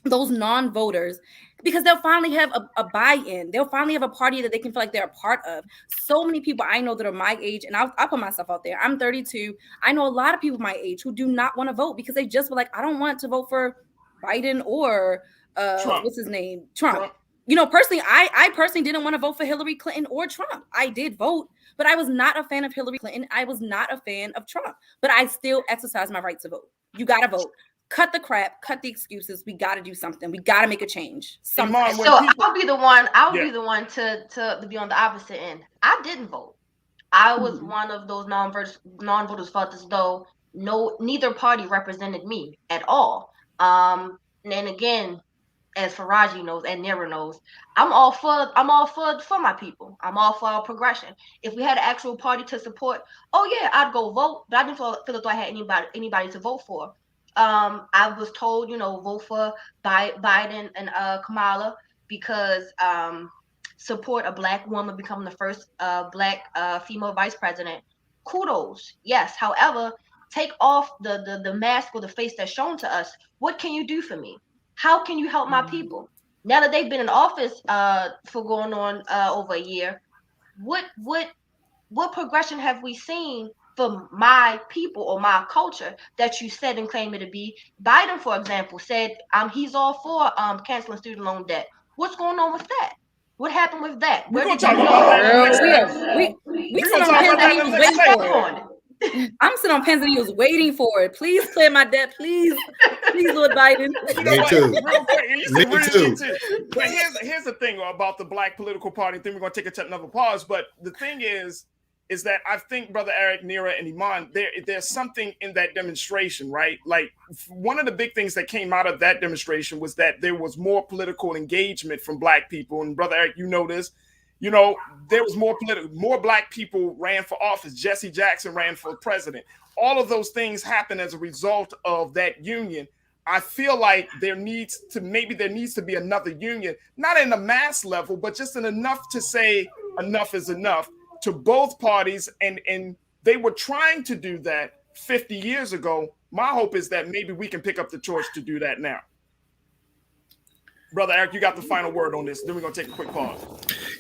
non-voters, because they'll finally have a buy-in. They'll finally have a party that they can feel like they're a part of. So many people I know that are my age, and I'll put myself out there. I'm 32. I know a lot of people my age who do not want to vote because they just were like, I don't want to vote for Biden or what's his name? Trump. You know, personally, I personally didn't want to vote for Hillary Clinton or Trump. I did vote, but I was not a fan of Hillary Clinton. I was not a fan of Trump, but I still exercise my right to vote. You got to vote. Cut the crap, cut the excuses. We got to do something. We got to make a change. So I'll be the one. Be the one to be on the opposite end. I didn't vote. I was one of those non-voters felt as though neither party represented me at all. And again, as Farajii knows and Nira knows, I'm all for my people. I'm all for our progression. If we had an actual party to support, oh yeah, I'd go vote. But I didn't feel as though I had anybody to vote for. I was told, vote for Biden and Kamala because support a Black woman becoming the first Black female vice president. Kudos, yes. However, take off the mask or the face that's shown to us. What can you do for me? How can you help my people? Now that they've been in office for going on over a year, what progression have we seen for my people or my culture that you said and claim it to be? Biden, for example, said he's all for canceling student loan debt. What's going on with that? What happened with that? We're going to talk about that. We sit on pens that he was waiting for. I'm sitting on pens and he was waiting for it. Please clear my debt, please, Lord Biden. Me too. Me too. But here's the thing about the Black political party. I think we're going to take another pause. But the thing is that I think Brother Eric, Nira, and Iman, there's something in that demonstration, right? Like one of the big things that came out of that demonstration was that there was more political engagement from Black people. And Brother Eric, you know this. There was more Black people ran for office. Jesse Jackson ran for president. All of those things happened as a result of that union. I feel like there needs to be another union, not in a mass level, but just in enough to say enough is enough to both parties. And they were trying to do that 50 years ago. My hope is that maybe we can pick up the torch to do that now. Brother Eric, you got the final word on this. Then we're going to take a quick pause.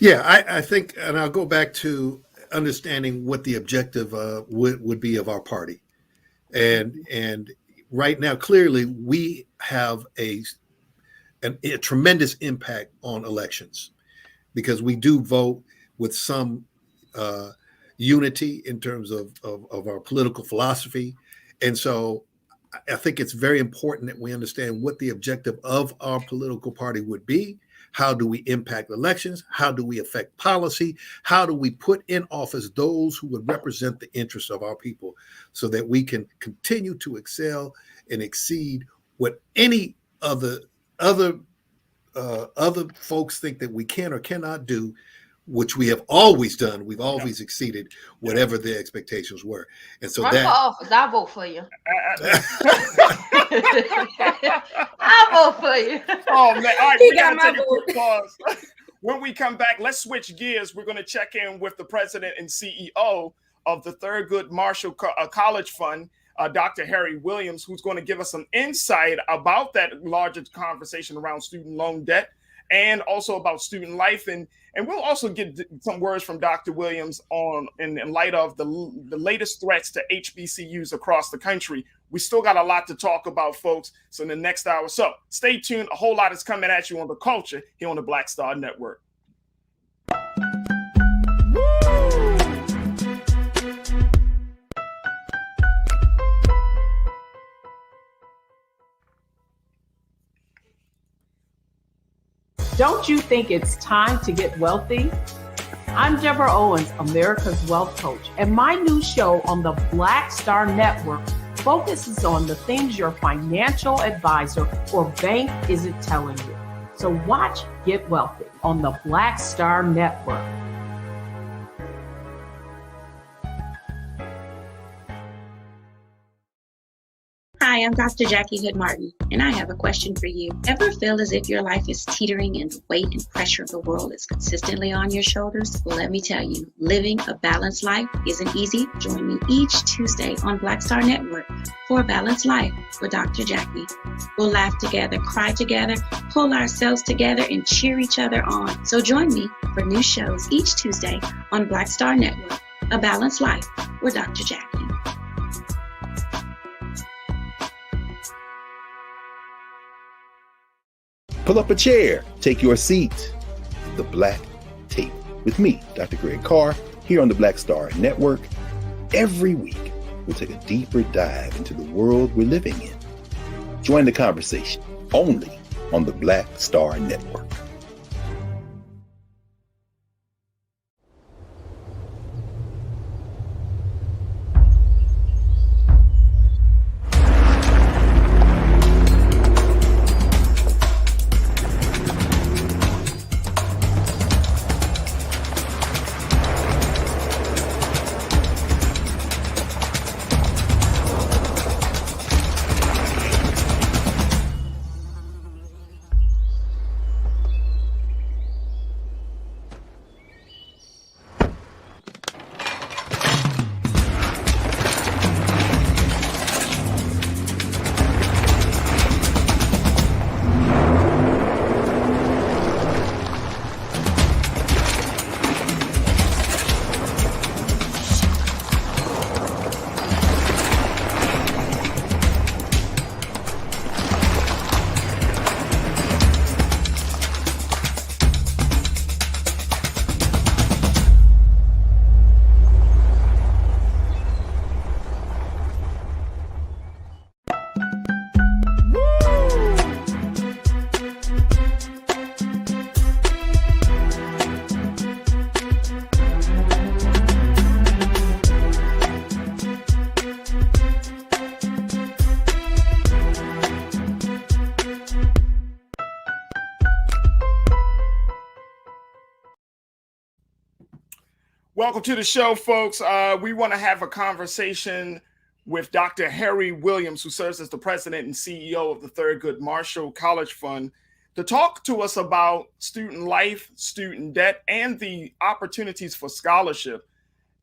Yeah, I think, and I'll go back to understanding what the objective would be of our party. And right now, clearly, we have a tremendous impact on elections because we do vote with some unity in terms of our political philosophy. And so I think it's very important that we understand what the objective of our political party would be. How do we impact elections? How do we affect policy? How do we put in office those who would represent the interests of our people so that we can continue to excel and exceed what any other folks think that we can or cannot do, which we have always done. We've always exceeded whatever their expectations were. And so run for office. I'll vote for you. I'll vote for you. Oh, man. All right, we got to take a quick pause. When we come back, let's switch gears. We're going to check in with the president and CEO of the Thurgood Marshall College Fund, Dr. Harry Williams, who's going to give us some insight about that larger conversation around student loan debt and also about student life. And we'll also get some words from Dr. Williams in light of the latest threats to HBCUs across the country. We still got a lot to talk about, folks. So in the next hour, so stay tuned. A whole lot is coming at you on The Culture here on the Black Star Network. Don't you think it's time to get wealthy? I'm Deborah Owens, America's Wealth Coach, and my new show on the Black Star Network focuses on the things your financial advisor or bank isn't telling you. So watch Get Wealthy on the Black Star Network. Hi, I'm Dr. Jackie Hood Martin, and I have a question for you. Ever feel as if your life is teetering and the weight and pressure of the world is consistently on your shoulders? Well, let me tell you, living a balanced life isn't easy. Join me each Tuesday on Black Star Network for A Balanced Life with Dr. Jackie. We'll laugh together, cry together, pull ourselves together, and cheer each other on. So join me for new shows each Tuesday on Black Star Network, A Balanced Life with Dr. Jackie. Pull up a chair, take your seat. The Black Tape with me, Dr. Greg Carr, here on the Black Star Network. Every week, we'll take a deeper dive into the world we're living in. Join the conversation only on the Black Star Network. Welcome to the show, folks. We want to have a conversation with Dr. Harry Williams, who serves as the president and CEO of the Thurgood Marshall College Fund, to talk to us about student life, student debt, and the opportunities for scholarship,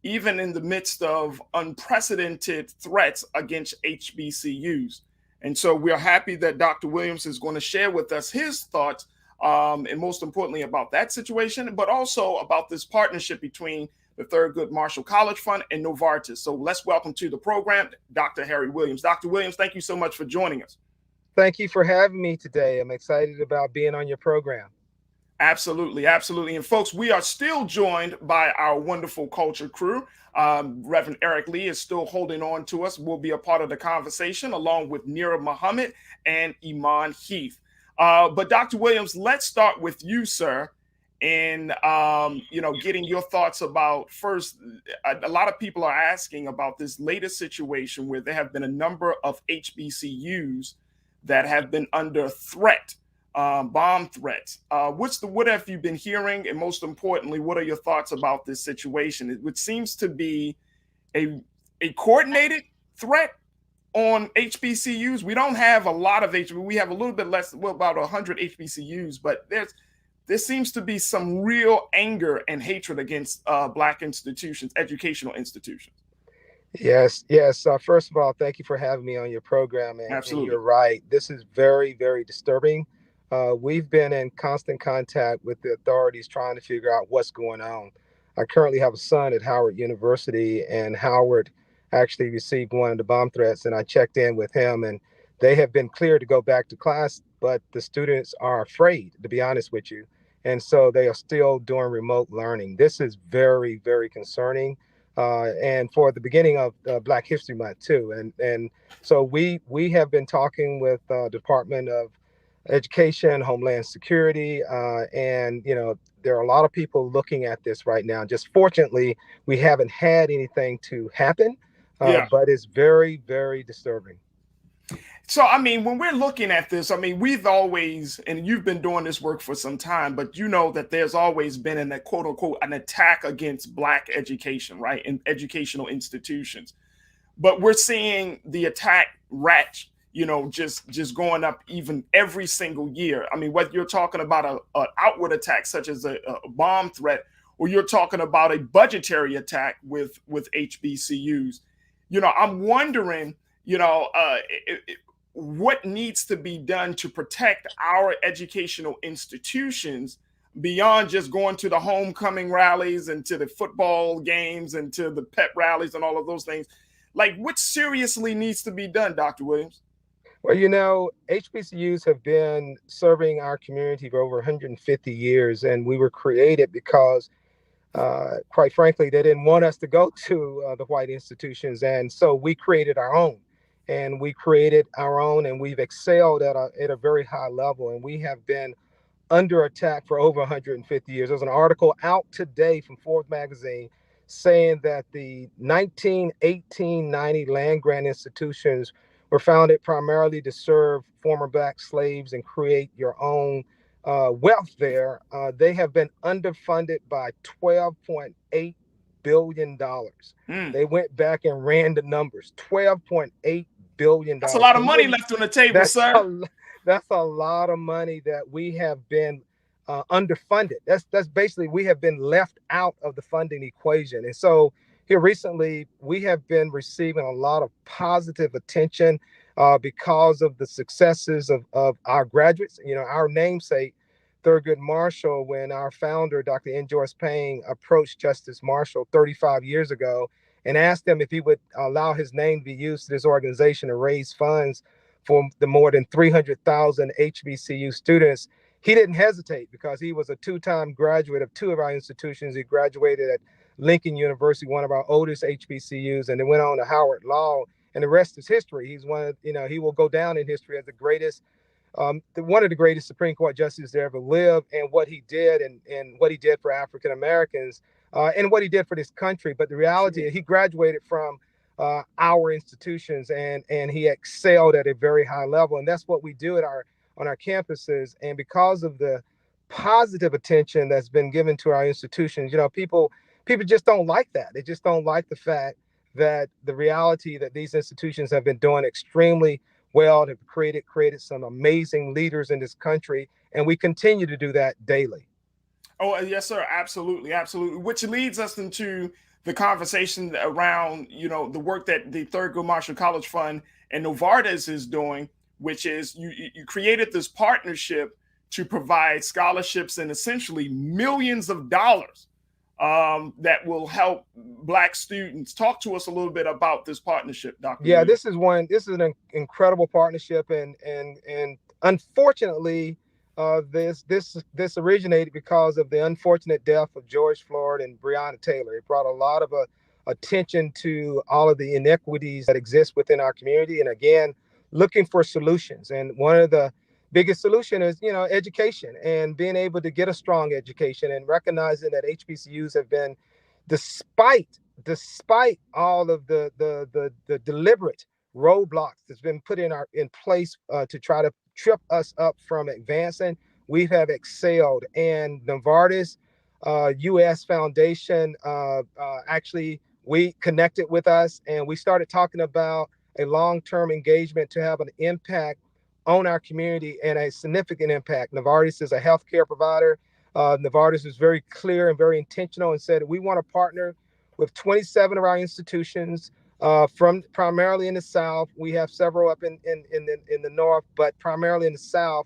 even in the midst of unprecedented threats against HBCUs. And so we're happy that Dr. Williams is going to share with us his thoughts, and most importantly about that situation, but also about this partnership between the Thurgood Marshall College Fund and Novartis. So let's welcome to the program, Dr. Harry Williams. Dr. Williams, thank you so much for joining us. Thank you for having me today. I'm excited about being on your program. Absolutely, absolutely. And folks, we are still joined by our wonderful culture crew. Reverend Eric Lee is still holding on to us. We'll be a part of the conversation along with Rihanna Muhammad and Iman Heath. But Dr. Williams, let's start with you, sir. And, getting your thoughts about first, a lot of people are asking about this latest situation where there have been a number of HBCUs that have been under threat, bomb threats. What have you been hearing? And most importantly, what are your thoughts about this situation? It seems to be a coordinated threat on HBCUs. We don't have a lot of we have a little bit less, about 100 HBCUs, but there seems to be some real anger and hatred against Black institutions, educational institutions. Yes. First of all, thank you for having me on your program. Absolutely. And you're right. This is very, very disturbing. We've been in constant contact with the authorities trying to figure out what's going on. I currently have a son at Howard University, and Howard actually received one of the bomb threats, and I checked in with him, and they have been cleared to go back to class, but the students are afraid, to be honest with you. And so they are still doing remote learning. This is very, very concerning. And for the beginning of Black History Month too. And so we have been talking with Department of education, homeland security, and there are a lot of people looking at this right now. Just fortunately, we haven't had anything to happen, but it's very, very disturbing. So, I mean, when we're looking at this, I mean, we've always, and you've been doing this work for some time, but you know that there's always been an quote unquote an attack against Black education, right, in educational institutions. But we're seeing the attack ratchet, just going up even every single year. I mean, whether you're talking about an outward attack such as a bomb threat, or you're talking about a budgetary attack with HBCUs, I'm wondering, what needs to be done to protect our educational institutions beyond just going to the homecoming rallies and to the football games and to the pep rallies and all of those things. Like, what seriously needs to be done, Dr. Williams? Well, HBCUs have been serving our community for over 150 years, and we were created because, quite frankly, they didn't want us to go to the white institutions, and so we created our own. And we've excelled at a very high level, and we have been under attack for over 150 years. There's an article out today from Forbes magazine saying that the 1918-90 land grant institutions were founded primarily to serve former Black slaves and create your own wealth there. They have been underfunded by $12.8 billion. They went back and ran the numbers. $12.8 billion. That's a lot of money left on the table, sir. That's a lot of money that we have been underfunded. That's basically, we have been left out of the funding equation. And so here recently, we have been receiving a lot of positive attention because of the successes of our graduates. Our namesake, Thurgood Marshall, when our founder, Dr. N. Joyce Payne, approached Justice Marshall 35 years ago and asked him if he would allow his name to be used to this organization to raise funds for the more than 300,000 HBCU students. He didn't hesitate because he was a two-time graduate of two of our institutions. He graduated at Lincoln University, one of our oldest HBCUs, and then went on to Howard Law, and the rest is history. He's he will go down in history as the greatest, one of the greatest Supreme Court justices to ever live, and what he did and what he did for African Americans and what he did for this country. But the reality is he graduated from our institutions and he excelled at a very high level. And that's what we do on our campuses. And because of the positive attention that's been given to our institutions, people just don't like that. They just don't like the fact that the reality that these institutions have been doing extremely well, have created some amazing leaders in this country, and we continue to do that daily. Oh, yes, sir. Absolutely. Absolutely. Which leads us into the conversation around, the work that the Thurgood Marshall College Fund and Novartis is doing, which is you created this partnership to provide scholarships and essentially millions of dollars that will help Black students. Talk to us a little bit about this partnership, Dr. Yeah, Williams. this is an incredible partnership, and unfortunately, this originated because of the unfortunate death of George Floyd and Breonna Taylor. It brought a lot of attention to all of the inequities that exist within our community, and again, looking for solutions. And one of the biggest solution is, education and being able to get a strong education, and recognizing that HBCUs have been, despite all of the deliberate roadblocks that's been put in place to try to trip us up from advancing, we have excelled. And Novartis US Foundation, actually, we connected with us, and we started talking about a long-term engagement to have an impact on our community, and a significant impact. Novartis is a healthcare provider. Novartis is very clear and very intentional and said, we want to partner with 27 of our institutions from primarily in the South. We have several up in the North, but primarily in the South,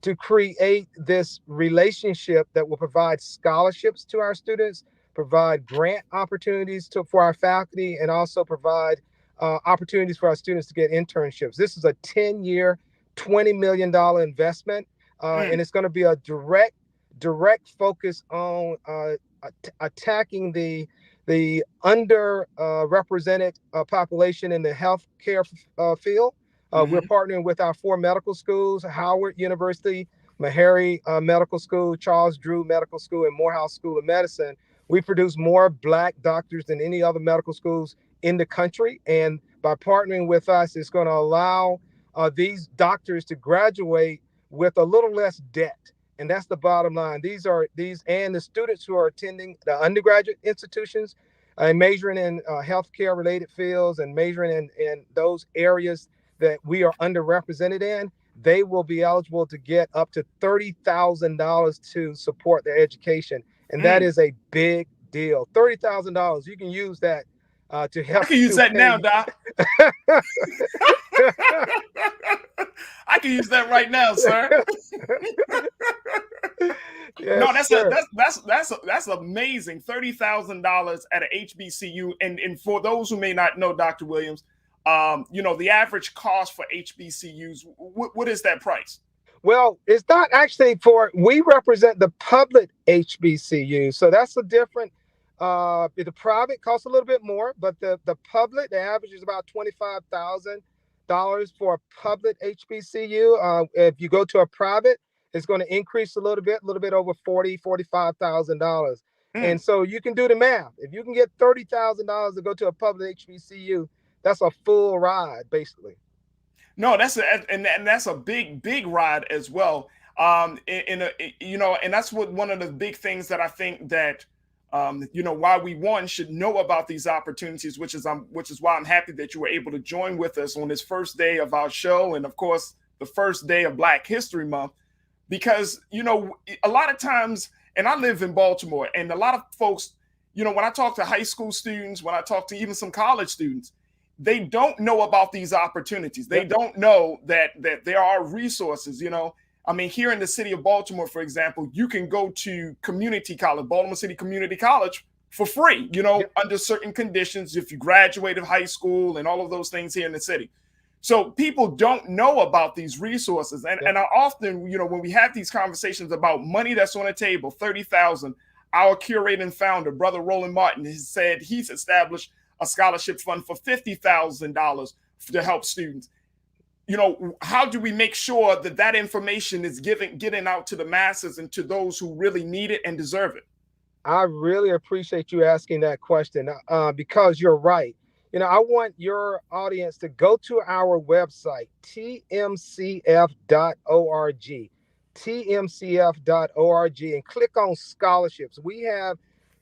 to create this relationship that will provide scholarships to our students, provide grant opportunities for our faculty, and also provide opportunities for our students to get internships. This is a 10-year, $20 million investment, and it's going to be a direct focus on attacking the underrepresented population in the healthcare field, We're partnering with our 4 medical schools: Howard University, Meharry Medical School, Charles Drew Medical School, and Morehouse School of Medicine. We produce more Black doctors than any other medical schools in the country. And by partnering with us, it's going to allow these doctors to graduate with a little less debt. And that's the bottom line. These and the students who are attending the undergraduate institutions and majoring in healthcare related fields and majoring in those areas that we are underrepresented in, they will be eligible to get up to $30,000 to support their education. And that is a big deal. $30,000. You can use that to help. I can use that now, Doc. I can use that right now, sir. Yes, no, that's amazing. $30,000 at an HBCU, and for those who may not know, Dr. Williams, the average cost for HBCUs, what is that price? Well, it's not actually we represent the public HBCU, so that's a different. The private costs a little bit more, but the public, the average is about $25,000 for a public HBCU. If you go to a private, it's going to increase a little bit over $45,000. And so you can do the math. If you can get $30,000 to go to a public HBCU, that's a full ride, basically. No, that's a big ride as well. And that's one of the big things that I think that why we should know about these opportunities, which is why I'm happy that you were able to join with us on this first day of our show, and of course the first day of Black History Month, because a lot of times, and I live in Baltimore, and a lot of folks, when I talk to high school students, when I talk to even some college students, they don't know about these opportunities. They don't know that there are resources. I mean, here in the city of Baltimore, for example, you can go to community college, Baltimore City Community College, for free, under certain conditions, if you graduated high school and all of those things here in the city. So people don't know about these resources. And I often, when we have these conversations about money that's on the table, $30,000, our curator and founder, Brother Roland Martin, has said he's established a scholarship fund for $50,000 to help students. How do we make sure that information is getting out to the masses and to those who really need it and deserve it? I really appreciate you asking that question because you're right. I want your audience to go to our website, tmcf.org, tmcf.org, and click on scholarships. We have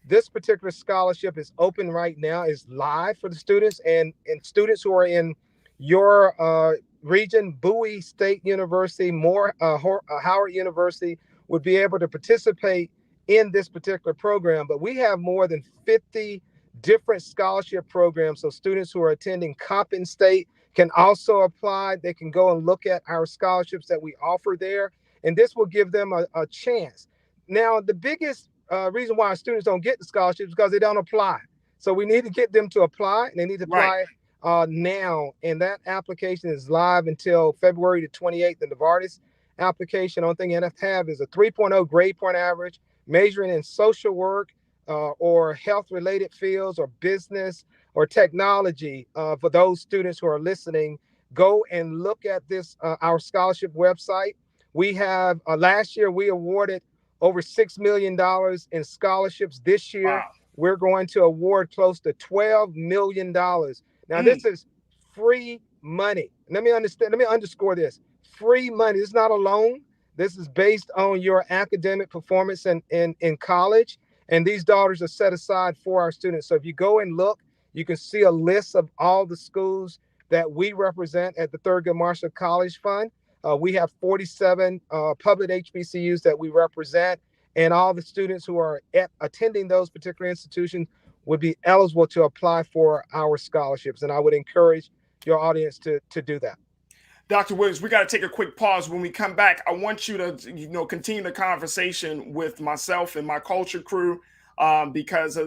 this particular scholarship is open right now, is live for the students and students who are in your region. Bowie State University, Howard University would be able to participate in this particular program. But we have more than 50 different scholarship programs. So students who are attending Coppin State can also apply. They can go and look at our scholarships that we offer there. And this will give them a chance. Now, the biggest reason why our students don't get the scholarships is because they don't apply. So we need to get them to apply, and they need to apply now. And that application is live until February the 28th. The Novartis application, only thing you have to have is a 3.0 grade point average, majoring in social work or health-related fields or business or technology. For those students who are listening, go and look at this, our scholarship website. We have, last year, we awarded over $6 million in scholarships. This year, we're going to award close to $12 million. Now, this is free money. Let me underscore this. Free money. This is not a loan. This is based on your academic performance in college. And these dollars are set aside for our students. So if you go and look, you can see a list of all the schools that we represent at the Thurgood Marshall College Fund. We have 47 public HBCUs that we represent, and all the students who are attending those particular institutions would be eligible to apply for our scholarships. And I would encourage your audience to do that. Dr. Williams, we got to take a quick pause. When we come back, I want you to continue the conversation with myself and my culture crew because,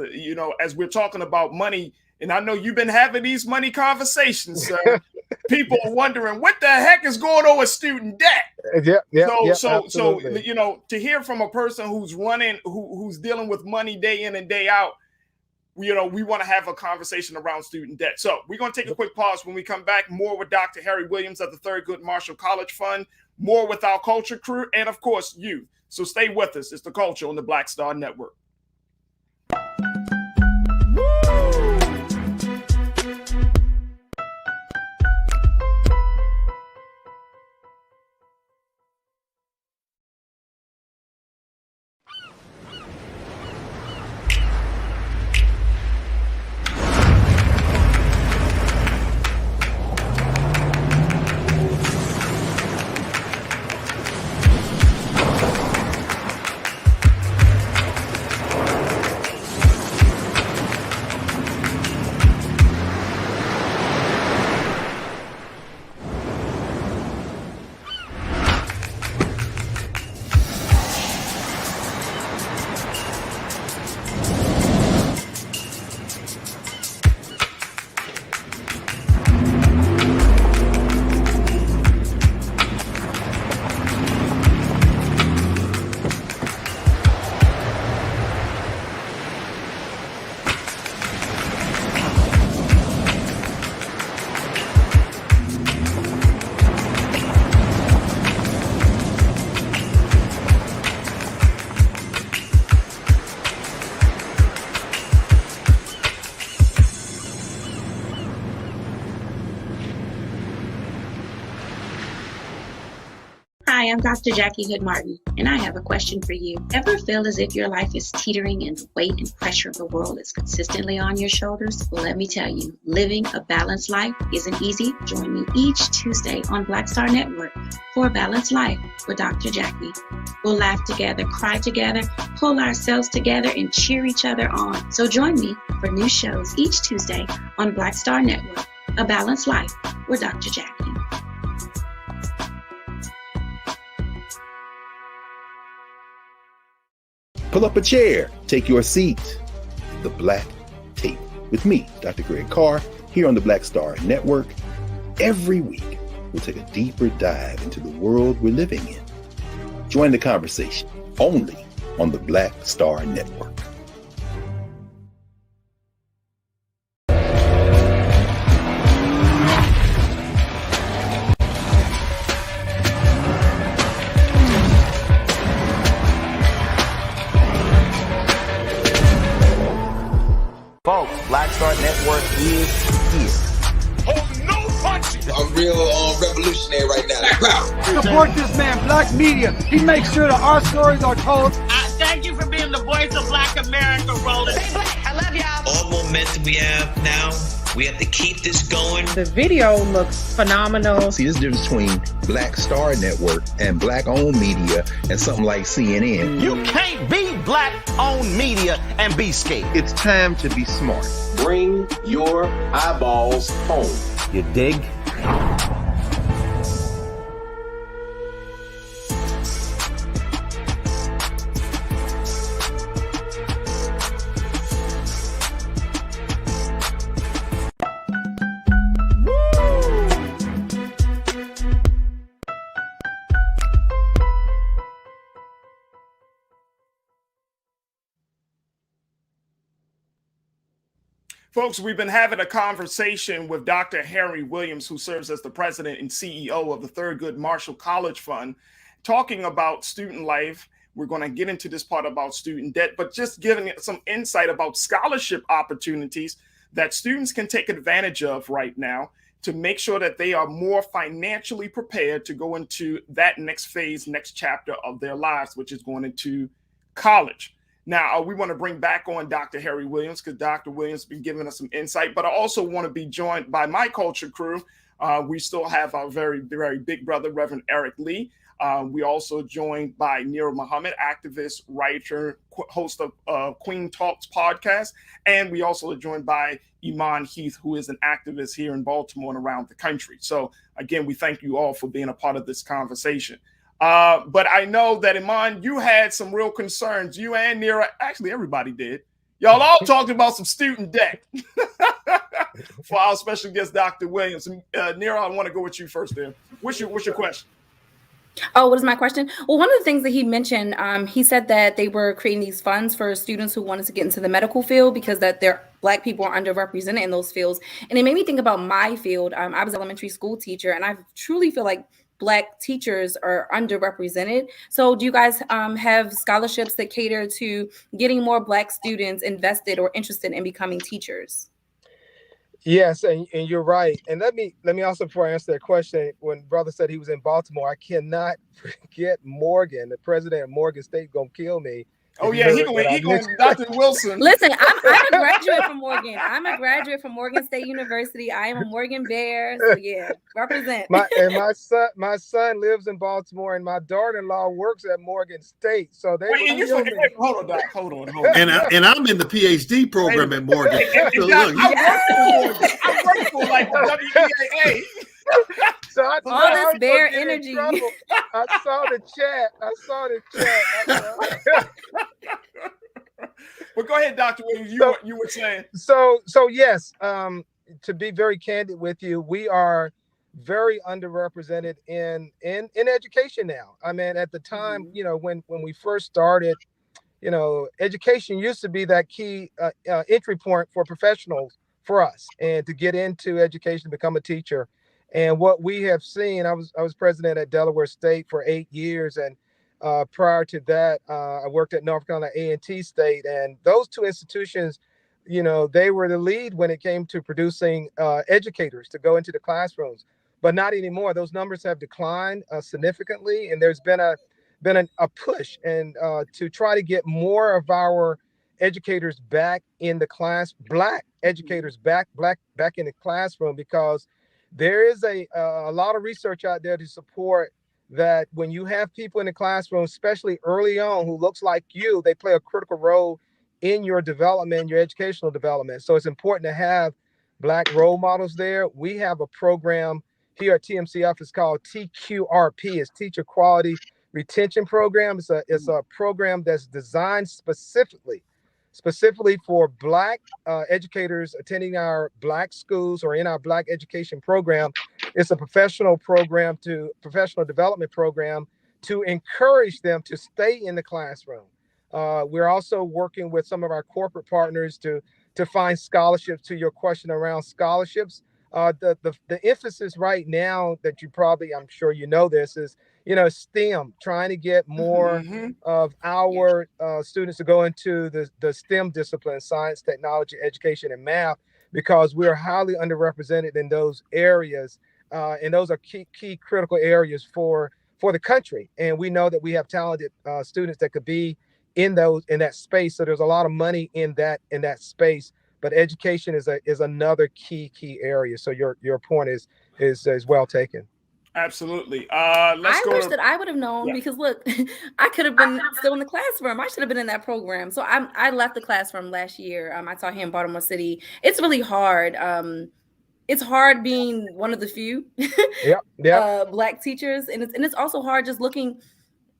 as we're talking about money, and I know you've been having these money conversations, sir. People are wondering what the heck is going on with student debt. So to hear from a person who's who's dealing with money day in and day out, we want to have a conversation around student debt. So we're going to take a quick pause. When we come back, more with Dr. Harry Williams of the Thurgood Marshall College Fund, more with our culture crew, and of course, you. So stay with us. It's The Culture on the Black Star Network. Hi, I'm Dr. Jackie Hood Martin, and I have a question for you. Ever feel as if your life is teetering and the weight and pressure of the world is consistently on your shoulders? Well, let me tell you, living a balanced life isn't easy. Join me each Tuesday on Black Star Network for a Balanced Life with Dr. Jackie. We'll laugh together, cry together, pull ourselves together, and cheer each other on. So join me for new shows each Tuesday on Black Star Network, A Balanced Life with Dr. Jackie. Pull up a chair, take your seat. The Black Tape with me, Dr. Greg Carr, here on the Black Star Network. Every week, we'll take a deeper dive into the world we're living in. Join the conversation only on the Black Star Network. Folks, Black Star Network is here. Hold no punches. I'm real revolutionary right now. Support this man, Black Media. He makes sure that our stories are told. Thank you for being the voice of Black America, Roland. Stay black. I love y'all. All momentum we have now, we have to keep this going. The video looks phenomenal. See, there's a difference between Black Star Network and Black-owned media and something like CNN. You can't be Black-owned media and be scared. It's time to be smart. Bring your eyeballs home. You dig? Folks, we've been having a conversation with Dr. Harry Williams, who serves as the president and CEO of the Thurgood Marshall College Fund, talking about student life. We're going to get into this part about student debt, but just giving some insight about scholarship opportunities that students can take advantage of right now to make sure that they are more financially prepared to go into that next phase, next chapter of their lives, which is going into college. Now, we want to bring back on Dr. Harry Williams because Dr. Williams has been giving us some insight, but I also want to be joined by my culture crew. We still have our very, very big brother, Reverend Eric Lee. We also joined by Rihanna Muhammad, activist, writer, host of Queen Talks podcast. And we also are joined by Iman Heath, who is an activist here in Baltimore and around the country. So again, we thank you all for being a part of this conversation. But I know that, Iman, you had some real concerns. You and Nira, actually everybody did. Y'all all talked about some student debt for our special guest, Dr. Williams. And Nira, I want to go with you first there. What's your question? Oh, what is my question? Well, one of the things that he mentioned, he said that they were creating these funds for students who wanted to get into the medical field because that Black people are underrepresented in those fields. And it made me think about my field. I was an elementary school teacher, and I truly feel like Black teachers are underrepresented. So do you guys have scholarships that cater to getting more Black students invested or interested in becoming teachers? Yes, and you're right. And let me also, before I answer that question, when brother said he was in Baltimore, I cannot forget Morgan, the president of Morgan State, gonna kill me. Oh yeah, he going Dr. Wilson. Listen, I'm a graduate from Morgan. I'm a graduate from Morgan State University. I am a Morgan Bear. So yeah, represent. My son lives in Baltimore, and my daughter-in-law works at Morgan State. So they hold on. And I'm in the PhD program at Morgan. So look, I'm working for like the WEAA. So all this bear energy. I saw the chat. But go ahead, Dr. Williams. You were saying. So yes, to be very candid with you, we are very underrepresented in education now. I mean, at the time, when we first started, education used to be that key entry point for professionals for us, and to get into education, to become a teacher. And what we have seen, I was president at Delaware State for 8 years, and prior to that, I worked at North Carolina A&T State, and those two institutions, they were the lead when it came to producing educators to go into the classrooms, but not anymore. Those numbers have declined significantly, and there's been a push and to try to get more of our educators back in the class, Black educators back in the classroom, because there is a lot of research out there to support that when you have people in the classroom, especially early on, who looks like you, they play a critical role in your development, your educational development. So it's important to have Black role models there. We have a program here at TMCF. It's called TQRP. It's Teacher Quality Retention Program. It's a program that's designed specifically for Black educators attending our Black schools or in our Black education program. It's a professional development program to encourage them to stay in the classroom. We're also working with some of our corporate partners to find scholarships. To your question around scholarships, the emphasis right now that I'm sure you know this, is STEM, trying to get more of our students to go into the STEM disciplines: science, technology, education, and math, because we're highly underrepresented in those areas. And those are key critical areas for the country. And we know that we have talented students that could be in that space. So there's a lot of money in that space. But education is another key area. So your point is well taken. Absolutely. I wish that I would have known, because look, I could have been still in the classroom. I should have been in that program. So I left the classroom last year. I taught here in Baltimore City. It's really hard. It's hard being one of the few Black teachers, and it's also hard just looking.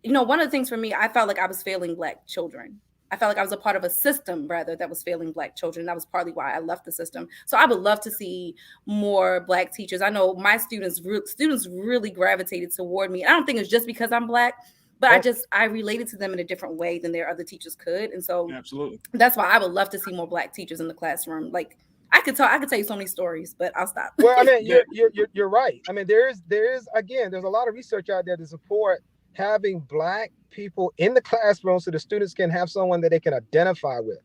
One of the things for me, I felt like I was failing Black children. I felt like I was a part of a system, rather, that was failing Black children. That was partly why I left the system. So I would love to see more Black teachers. I know my students really gravitated toward me. I don't think it's just because I'm Black, but I related to them in a different way than their other teachers could. And so absolutely, that's why I would love to see more Black teachers in the classroom. Like, I could tell you so many stories, but I'll stop. Well, I mean, you're right. I mean, there's a lot of research out there to support having Black people in the classroom so the students can have someone that they can identify with.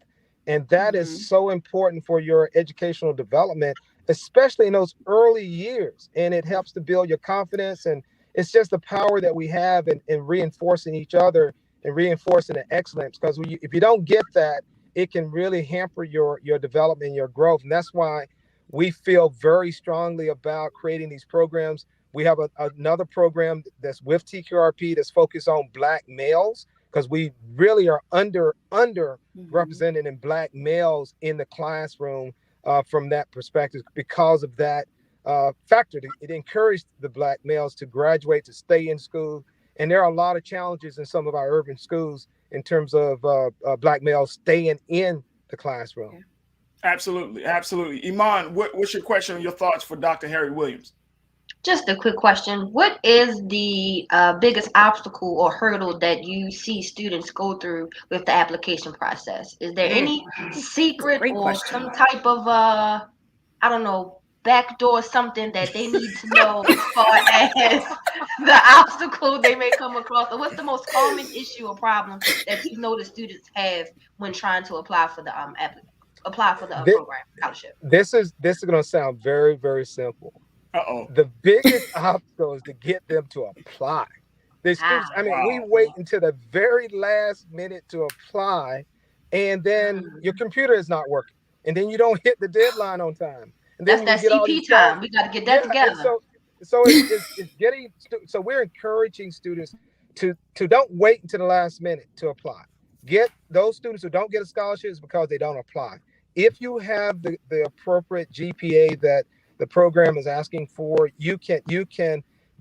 And that is so important for your educational development, especially in those early years. And it helps to build your confidence. And it's just the power that we have in reinforcing each other and reinforcing the excellence. Because if you don't get that, it can really hamper your development and your growth. And that's why we feel very strongly about creating these programs. We have another program that's with TQRP that's focused on Black males, because we really are underrepresented in Black males in the classroom from that perspective. Because of that factor, it encouraged the Black males to graduate, to stay in school. And there are a lot of challenges in some of our urban schools in terms of Black males staying in the classroom. Absolutely. Iman, what's your question or your thoughts for Dr. Harry Williams? Just a quick question. What is the biggest obstacle or hurdle that you see students go through with the application process? Is there any secret or some type of, I don't know, backdoor something that they need to know as far as the obstacle they may come across? Or what's the most common issue or problem that you know the students have when trying to apply for the program scholarship? This is going to sound very, very simple. The biggest obstacle is to get them to apply. The students, we wait until the very last minute to apply, and then your computer is not working, and then you don't hit the deadline on time. And then that's that CP time. We got to get that together. So it's getting. So we're encouraging students to don't wait until the last minute to apply. Get those students who don't get a scholarship is because they don't apply. If you have the appropriate GPA that the program is asking for, you can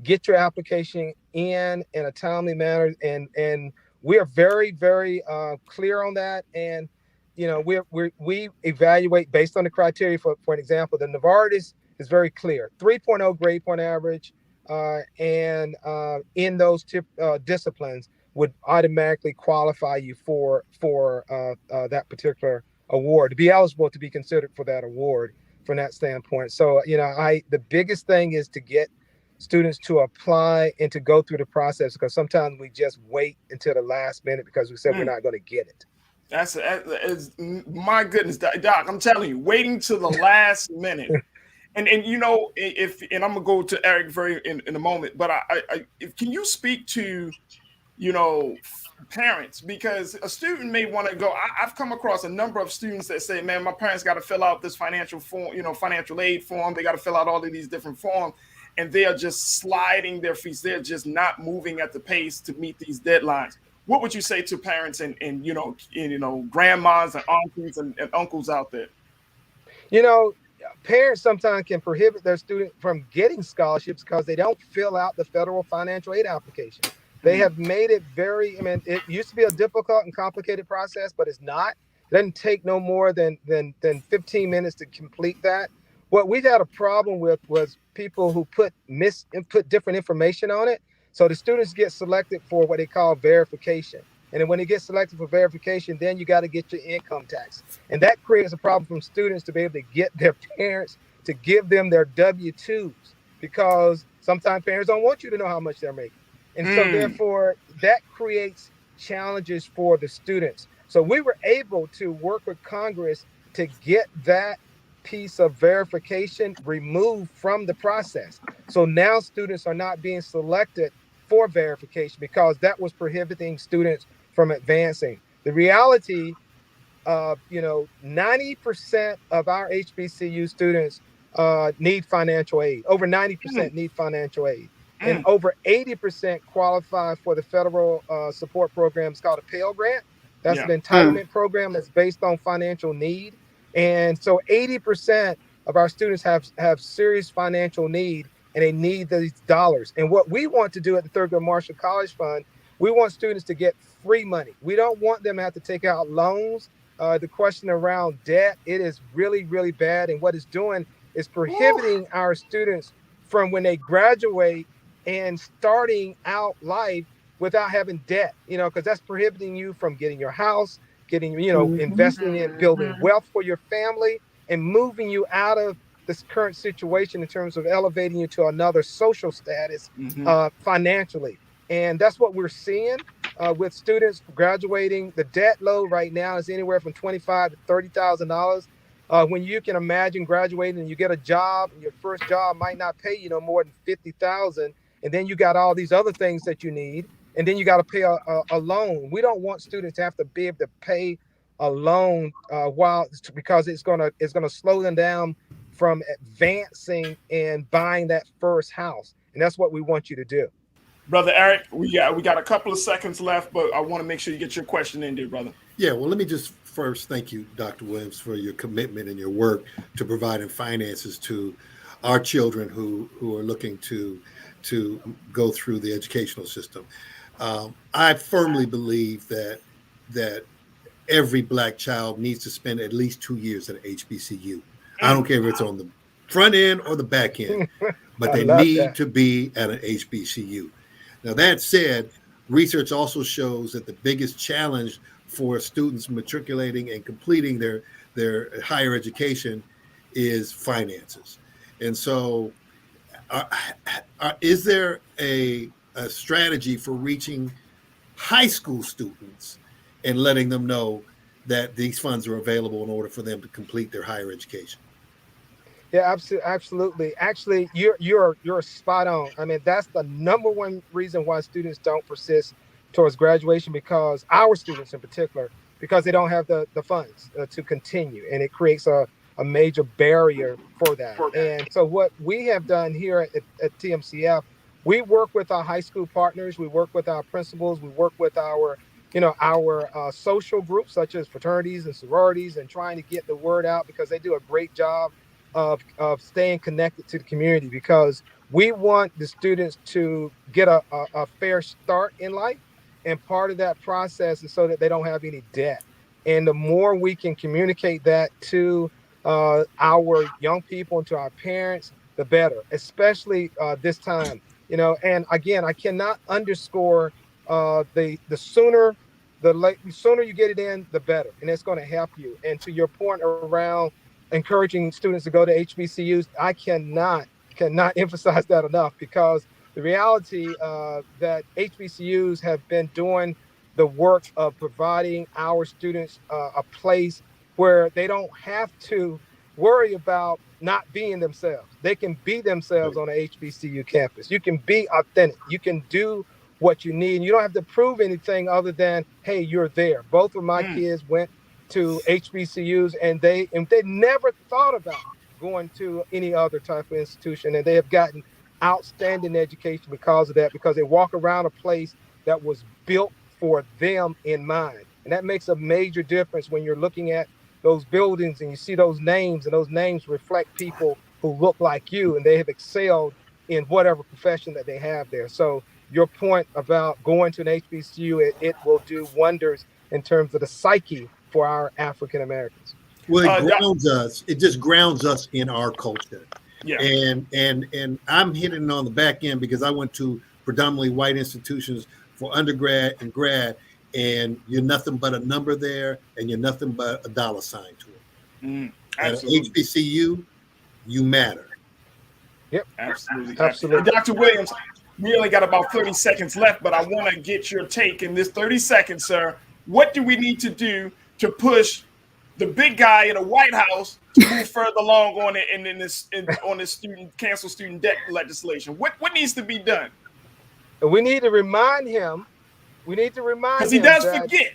get your application in a timely manner, and we are very, very clear on that. And we evaluate based on the criteria. For an example, the Novartis is very clear: 3.0 grade point average, and in those disciplines would automatically qualify you for that particular award, to be eligible to be considered for that award from that standpoint. So, the biggest thing is to get students to apply and to go through the process, because sometimes we just wait until the last minute because we said we're not going to get it. That's my goodness, Doc. I'm telling you, waiting to the last minute. And I'm gonna go to Eric in a moment, but can you speak to parents, because a student may want to go. I've come across a number of students that say, man, my parents got to fill out this financial form, financial aid form. They got to fill out all of these different forms, and they are just sliding their feet. They're just not moving at the pace to meet these deadlines. What would you say to parents and grandmas and aunties and uncles out there? Parents sometimes can prohibit their student from getting scholarships because they don't fill out the federal financial aid application. They have made it it used to be a difficult and complicated process, but it's not. It doesn't take no more than 15 minutes to complete that. What we've had a problem with was people who put different information on it. So the students get selected for what they call verification. And then when they get selected for verification, then you got to get your income tax. And that creates a problem from students to be able to get their parents to give them their W-2s, because sometimes parents don't want you to know how much they're making. And so therefore, that creates challenges for the students. So we were able to work with Congress to get that piece of verification removed from the process. So now students are not being selected for verification because that was prohibiting students from advancing. The reality of, 90% of our HBCU students need financial aid. Over 90% need financial aid. And over 80% qualify for the federal support program. It's called a Pell Grant. That's an entitlement program that's based on financial need. And so 80% of our students have serious financial need, and they need these dollars. And what we want to do at the Thurgood Marshall College Fund, we want students to get free money. We don't want them to have to take out loans. The question around debt, it is really, really bad. And what it's doing is prohibiting our students from, when they graduate and starting out life without having debt, because that's prohibiting you from getting your house, getting, investing in building wealth for your family, and moving you out of this current situation in terms of elevating you to another social status financially. And that's what we're seeing with students graduating. The debt load right now is anywhere from $25,000 to $30,000. When you can imagine graduating and you get a job, and your first job might not pay you no more than $50,000, and then you got all these other things that you need, and then you got to pay a loan. We don't want students to have to be able to pay a loan because it's gonna slow them down from advancing and buying that first house. And that's what we want you to do. Brother Eric, we got a couple of seconds left, but I want to make sure you get your question in there, brother. Yeah, well, let me just first thank you, Dr. Williams, for your commitment and your work to providing finances to our children who are looking to go through the educational system. I firmly believe that every Black child needs to spend at least 2 years at HBCU. I don't care if it's on the front end or the back end, but they need to be at an HBCU. Now, that said, research also shows that the biggest challenge for students matriculating and completing their higher education is finances. And so is there a strategy for reaching high school students and letting them know that these funds are available in order for them to complete their higher education? Yeah, absolutely. Actually, you're spot on. I mean, that's the number one reason why students don't persist towards graduation, because our students in particular, because they don't have the funds to continue, and it creates a major barrier for that. And so what we have done here at TMCF, we work with our high school partners, we work with our principals, we work with our social groups such as fraternities and sororities, and trying to get the word out, because they do a great job of staying connected to the community, because we want the students to get a fair start in life. And part of that process is so that they don't have any debt. And the more we can communicate that to our young people and to our parents, the better, especially this time. And again, I cannot underscore the sooner you get it in, the better, and it's going to help you. And to your point around encouraging students to go to HBCUs, I cannot emphasize that enough, because the reality that HBCUs have been doing the work of providing our students a place where they don't have to worry about not being themselves. They can be themselves on a HBCU campus. You can be authentic. You can do what you need. You don't have to prove anything other than, hey, you're there. Both of my kids went to HBCUs, and they never thought about going to any other type of institution, and they have gotten outstanding education because of that, because they walk around a place that was built for them in mind. And that makes a major difference when you're looking at those buildings and you see those names, and those names reflect people who look like you, and they have excelled in whatever profession that they have there. So your point about going to an HBCU, it will do wonders in terms of the psyche for our African Americans. Well, it just grounds us in our culture. Yeah. And I'm hitting on the back end because I went to predominantly white institutions for undergrad and grad, and you're nothing but a number there, and you're nothing but a dollar sign to it. Absolutely. At HBCU, you matter. Yep. Absolutely. Dr. Williams, we only got about 30 seconds left, but I want to get your take in this 30 seconds, sir. What do we need to do to push the big guy in the White House to move further along on this cancel student debt legislation? What needs to be done? We need to remind him. Because he does forget.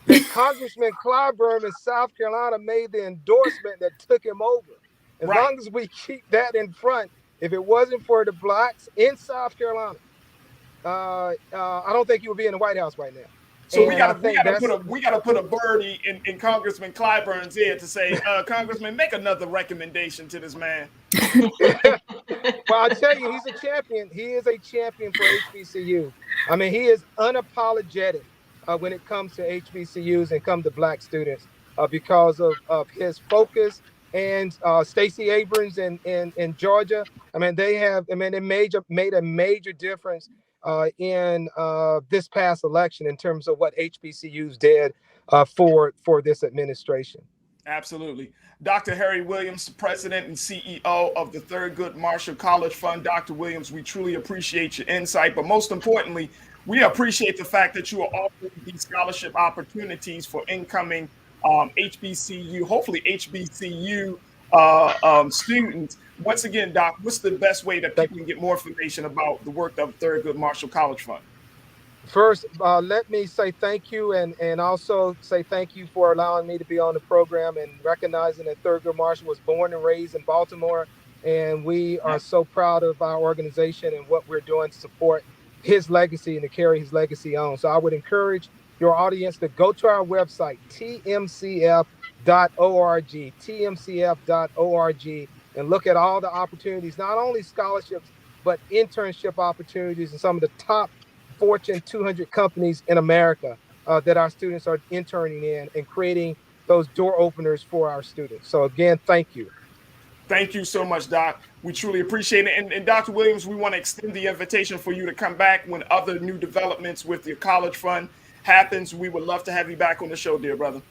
That Congressman Clyburn in South Carolina made the endorsement that took him over. As long as we keep that in front, if it wasn't for the blacks in South Carolina, I don't think he would be in the White House right now. So we gotta put a birdie in Congressman Clyburn's ear to say, Congressman, make another recommendation to this man. Well, I'll tell you, he's a champion. He is a champion for HBCU. I mean, he is unapologetic when it comes to HBCUs and come to black students because of his focus. And Stacey Abrams in Georgia, they made a major difference in this past election in terms of what HBCUs did for this administration. Absolutely. Dr. Harry Williams, President and CEO of the Thurgood Marshall College Fund. Dr. Williams, we truly appreciate your insight, but most importantly, we appreciate the fact that you are offering these scholarship opportunities for incoming HBCU, hopefully HBCU students. Once again, Doc, what's the best way that people can get more information about the work of Thurgood Marshall College Fund? First, let me say thank you and also say thank you for allowing me to be on the program and recognizing that Thurgood Marshall was born and raised in Baltimore. And we are so proud of our organization and what we're doing to support his legacy and to carry his legacy on. So I would encourage your audience to go to our website, tmcf.org, and look at all the opportunities, not only scholarships, but internship opportunities in some of the top Fortune 200 companies in America that our students are interning in and creating those door openers for our students. So again, thank you. Thank you so much, Doc. We truly appreciate it. And Dr. Williams, we want to extend the invitation for you to come back when other new developments with your college fund happens. We would love to have you back on the show, dear brother.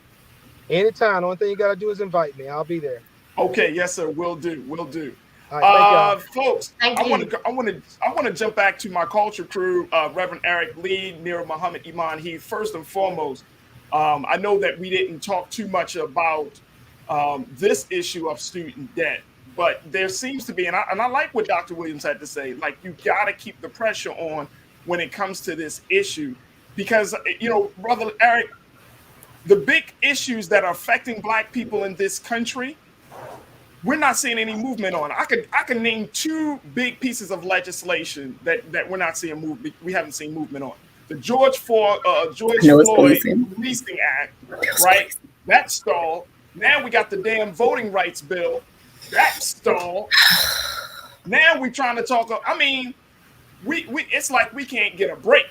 Anytime. The only thing you got to do is invite me. I'll be there. Okay. Yes, sir. Will do. Will do. All right, folks, I want to jump back to my culture crew, Reverend Eric Lee, Nira Muhammad, Iman Heath. First and foremost, I know that we didn't talk too much about this issue of student debt, but there seems to be, and I like what Dr. Williams had to say, like you got to keep the pressure on when it comes to this issue, because, you know, Brother Eric, the big issues that are affecting Black people in this country, we're not seeing any movement on. I can name two big pieces of legislation that we're not seeing movement. We haven't seen movement on. The George Floyd Policing Act, right? That stalled. Now we got the damn voting rights bill. That stalled. Now we're trying to talk. I mean, we it's like we can't get a break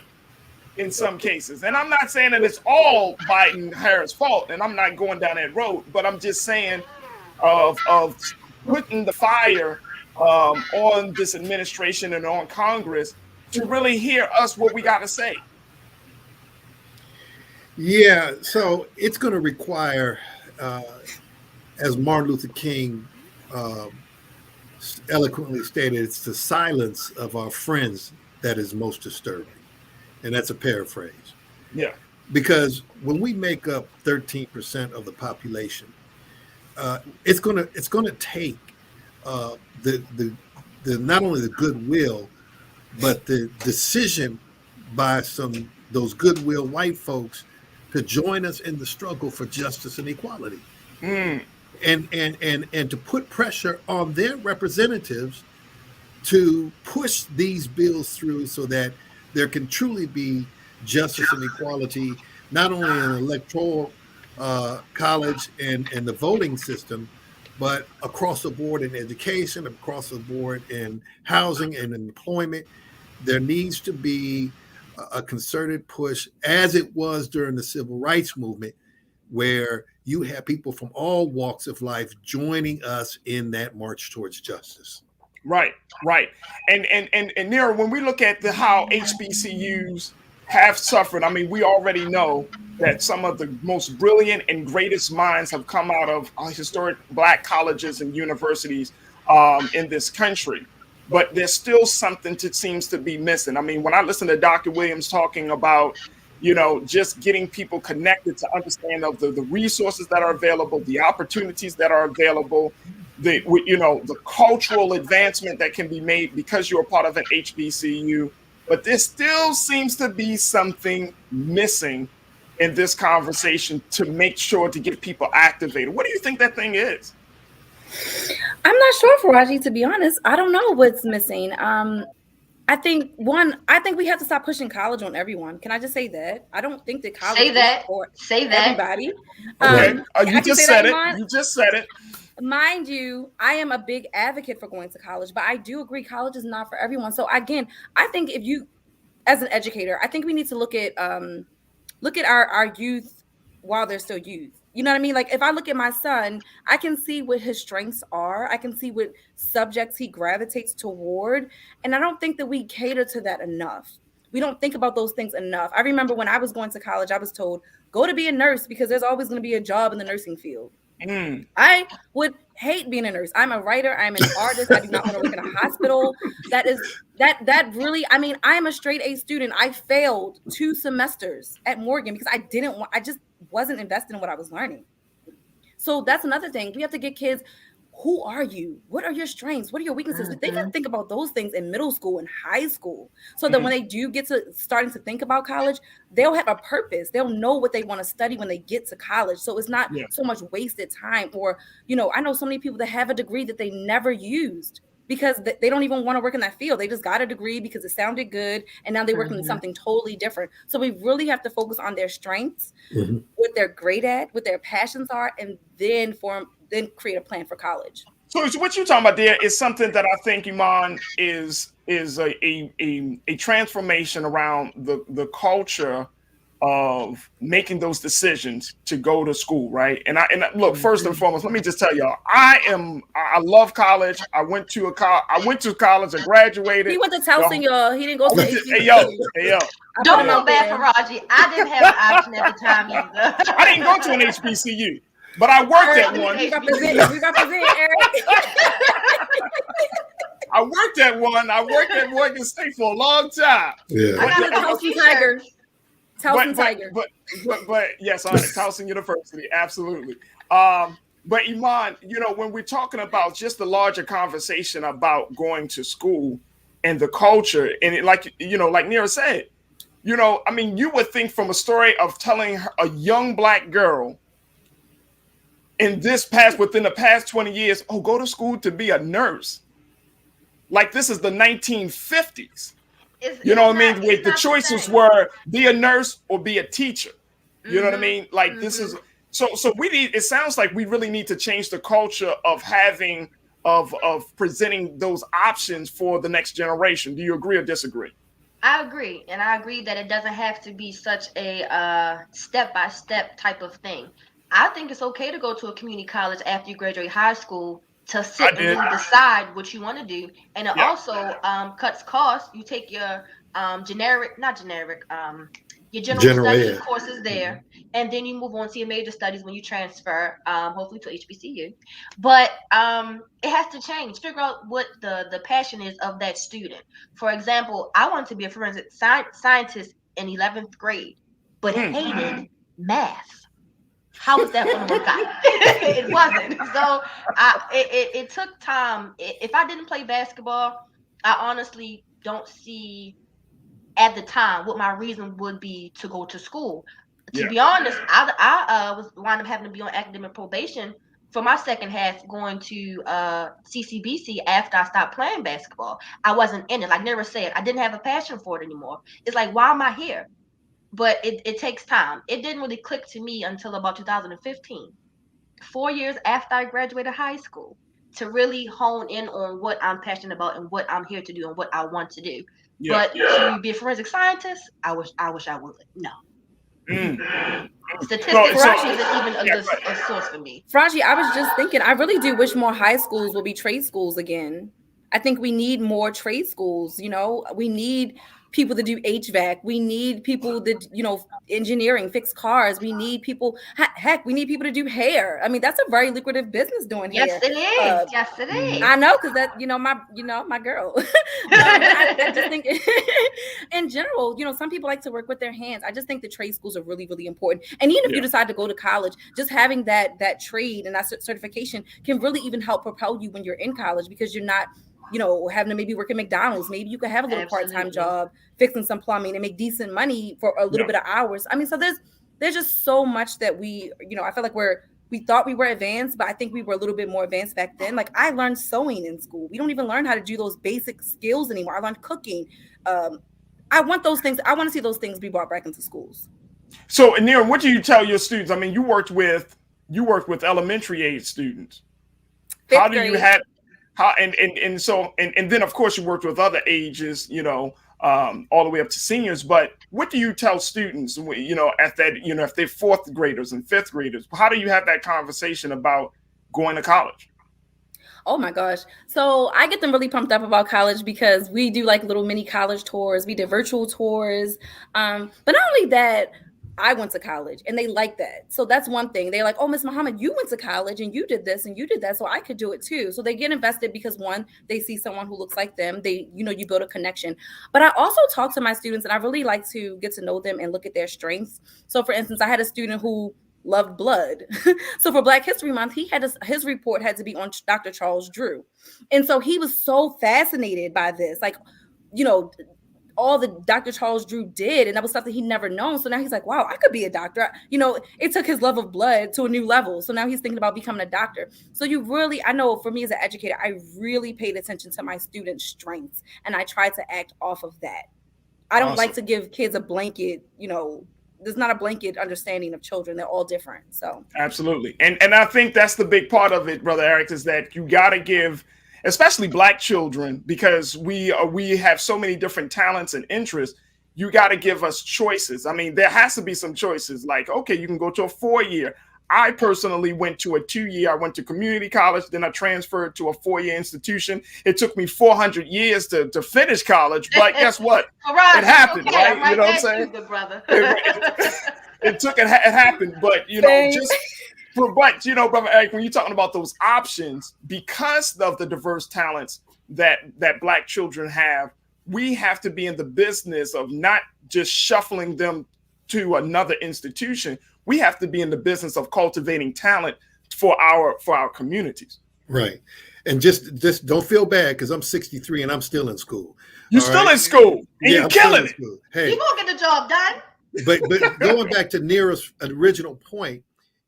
in some cases. And I'm not saying that it's all Biden-Harris' fault, and I'm not going down that road, but I'm just saying of putting the fire on this administration and on Congress to really hear us what we got to say. Yeah, so it's going to require, as Martin Luther King eloquently stated, it's the silence of our friends that is most disturbing. And that's a paraphrase. Yeah. Because when we make up 13% of the population, it's gonna take the not only the goodwill, but the decision by those goodwill white folks to join us in the struggle for justice and equality, and to put pressure on their representatives to push these bills through so that there can truly be justice and equality, not only in electoral college and the voting system, but across the board in education, across the board in housing and employment. There needs to be a concerted push, as it was during the civil rights movement, where you have people from all walks of life joining us in that march towards justice. Right. And Nira, when we look at how HBCUs have suffered, I mean, we already know that some of the most brilliant and greatest minds have come out of historic Black colleges and universities in this country. But there's still something that seems to be missing. I mean, when I listen to Dr. Williams talking about, you know, just getting people connected to understand of the resources that are available, the opportunities that are available, the cultural advancement that can be made because you're a part of an HBCU. But there still seems to be something missing in this conversation to make sure to get people activated. What do you think that thing is? I'm not sure, Farajii, to be honest. I don't know what's missing. I think we have to stop pushing college on everyone. Can I just say that? I don't think that college is for everybody. Okay. You just said it. You just said it. Mind you, I am a big advocate for going to college, but I do agree college is not for everyone. So again, I think if you, as an educator, I think we need to look at our youth while they're still youth. You know what I mean? Like if I look at my son, I can see what his strengths are. I can see what subjects he gravitates toward. And I don't think that we cater to that enough. We don't think about those things enough. I remember when I was going to college, I was told, go to be a nurse because there's always going to be a job in the nursing field. I would hate being a nurse. I'm a writer. I'm an artist. I do not want to work in a hospital. That really, I mean, I'm a straight A student. I failed 2 semesters at Morgan because I just wasn't invested in what I was learning. So that's another thing. We have to get kids, who are you? What are your strengths? What are your weaknesses? They can think about those things in middle school and high school. So that when they do get to starting to think about college, they'll have a purpose. They'll know what they want to study when they get to college. So it's not so much wasted time. Or, I know so many people that have a degree that they never used because they don't even want to work in that field. They just got a degree because it sounded good. And now they're working in something totally different. So we really have to focus on their strengths, what they're great at, what their passions are, and then create a plan for college. So what you're talking about there is something that I think, Iman, is a transformation around the culture of making those decisions to go to school, right? And look, first and foremost, let me just tell y'all, I love college. I went to college. I graduated. He went to Towson, y'all. He didn't go to HBCU. Hey yo. Don't feel bad for Farajii. I didn't have an option at the time either. I didn't go to an HBCU, but I worked at one. We represent Eric. I worked at Morgan State for a long time. Yeah. I got a Towson Tiger. But yes, Towson University, absolutely. But Iman, when we're talking about just the larger conversation about going to school and the culture, and like Nira said, you would think from a story of telling a young Black girl within the past 20 years, oh, go to school to be a nurse. Like this is the 1950s. You know what I mean? The choices were be a nurse or be a teacher. You know what I mean? Like this is so it sounds like we really need to change the culture of presenting those options for the next generation. Do you agree or disagree? I agree. And I agree that it doesn't have to be such a step-by-step type of thing. I think it's okay to go to a community college after you graduate high school to sit and really decide what you want to do. And it also cuts costs. You take your your general studies courses there, and then you move on to your major studies when you transfer, hopefully to HBCU. But it has to change. Figure out what the passion is of that student. For example, I wanted to be a forensic scientist in 11th grade, but hated math. How was that going to work out? It wasn't. So it took time. If I didn't play basketball, I honestly don't see at the time what my reason would be to go to school. To be honest, I was wound up having to be on academic probation for my second half going to CCBC after I stopped playing basketball. I wasn't in it. Like Nira said, I didn't have a passion for it anymore. It's like, why am I here? But it takes time. It didn't really click to me until about 2015, 4 years after I graduated high school, to really hone in on what I'm passionate about and what I'm here to do and what I want to do. But to be a forensic scientist, I wish I would. No. Statistics isn't even a source for me. Farajii, I was just thinking, I really do wish more high schools will be trade schools again. I think we need more trade schools. We need people to do HVAC. We need people that, engineering, fix cars. We need people, we need people to do hair. I mean, that's a very lucrative business doing hair. Yes, it is. Yes, it is. I know, because that, my girl. I just think in general, some people like to work with their hands. I just think the trade schools are really, really important. And even if you decide to go to college, just having that trade and that certification can really even help propel you when you're in college, because you're not having to maybe work at McDonald's. Maybe you could have a little part-time job fixing some plumbing and make decent money for a little bit of hours. I mean, so there's just so much that we, I feel like we thought we were advanced, but I think we were a little bit more advanced back then. Like I learned sewing in school. We don't even learn how to do those basic skills anymore. I learned cooking. I want those things. I want to see those things be brought back into schools. So, Nira, what do you tell your students? I mean, you worked with elementary age students. How do you have and then of course you worked with other ages, all the way up to seniors. But what do you tell students, at that, if they're fourth graders and fifth graders, how do you have that conversation about going to college? Oh my gosh. So I get them really pumped up about college because we do like little mini college tours. We did virtual tours. But not only that, I went to college and they like that. So that's one thing. They're like, oh, Miss Muhammad, you went to college and you did this and you did that. So I could do it too. So they get invested because one, they see someone who looks like them. They, you build a connection. But I also talk to my students and I really like to get to know them and look at their strengths. So for instance, I had a student who loved blood. So for Black History Month, his report had to be on Dr. Charles Drew. And so he was so fascinated by this, like, all the Dr. Charles Drew did. And that was stuff that he'd never known. So now he's like, wow, I could be a doctor. It took his love of blood to a new level. So now he's thinking about becoming a doctor. So I know for me as an educator, I really paid attention to my students' strengths and I try to act off of that. I don't like to give kids a blanket, there's not a blanket understanding of children. They're all different. So absolutely. And I think that's the big part of it, Brother Eric, is that you got to give, especially Black children, because we have so many different talents and interests. you got to give us choices. I mean, there has to be some choices. Like, okay, you can go to a 4-year. I personally went to a 2-year. I went to community college, then I transferred to a 4-year institution. It took me 400 years to finish college, but guess what? Right, it happened, okay, right? You know what I'm saying? Good brother. It happened, but you know, but you know, Brother Eric, when you're talking about those options, because of the diverse talents that Black children have, we have to be in the business of not just shuffling them to another institution. We have to be in the business of cultivating talent for our communities. Right. And just don't feel bad, because I'm 63 and I'm still in school. You're still in school, and yeah, you're killing it. Hey, You gonna get the job done. but going back to Neera's original point,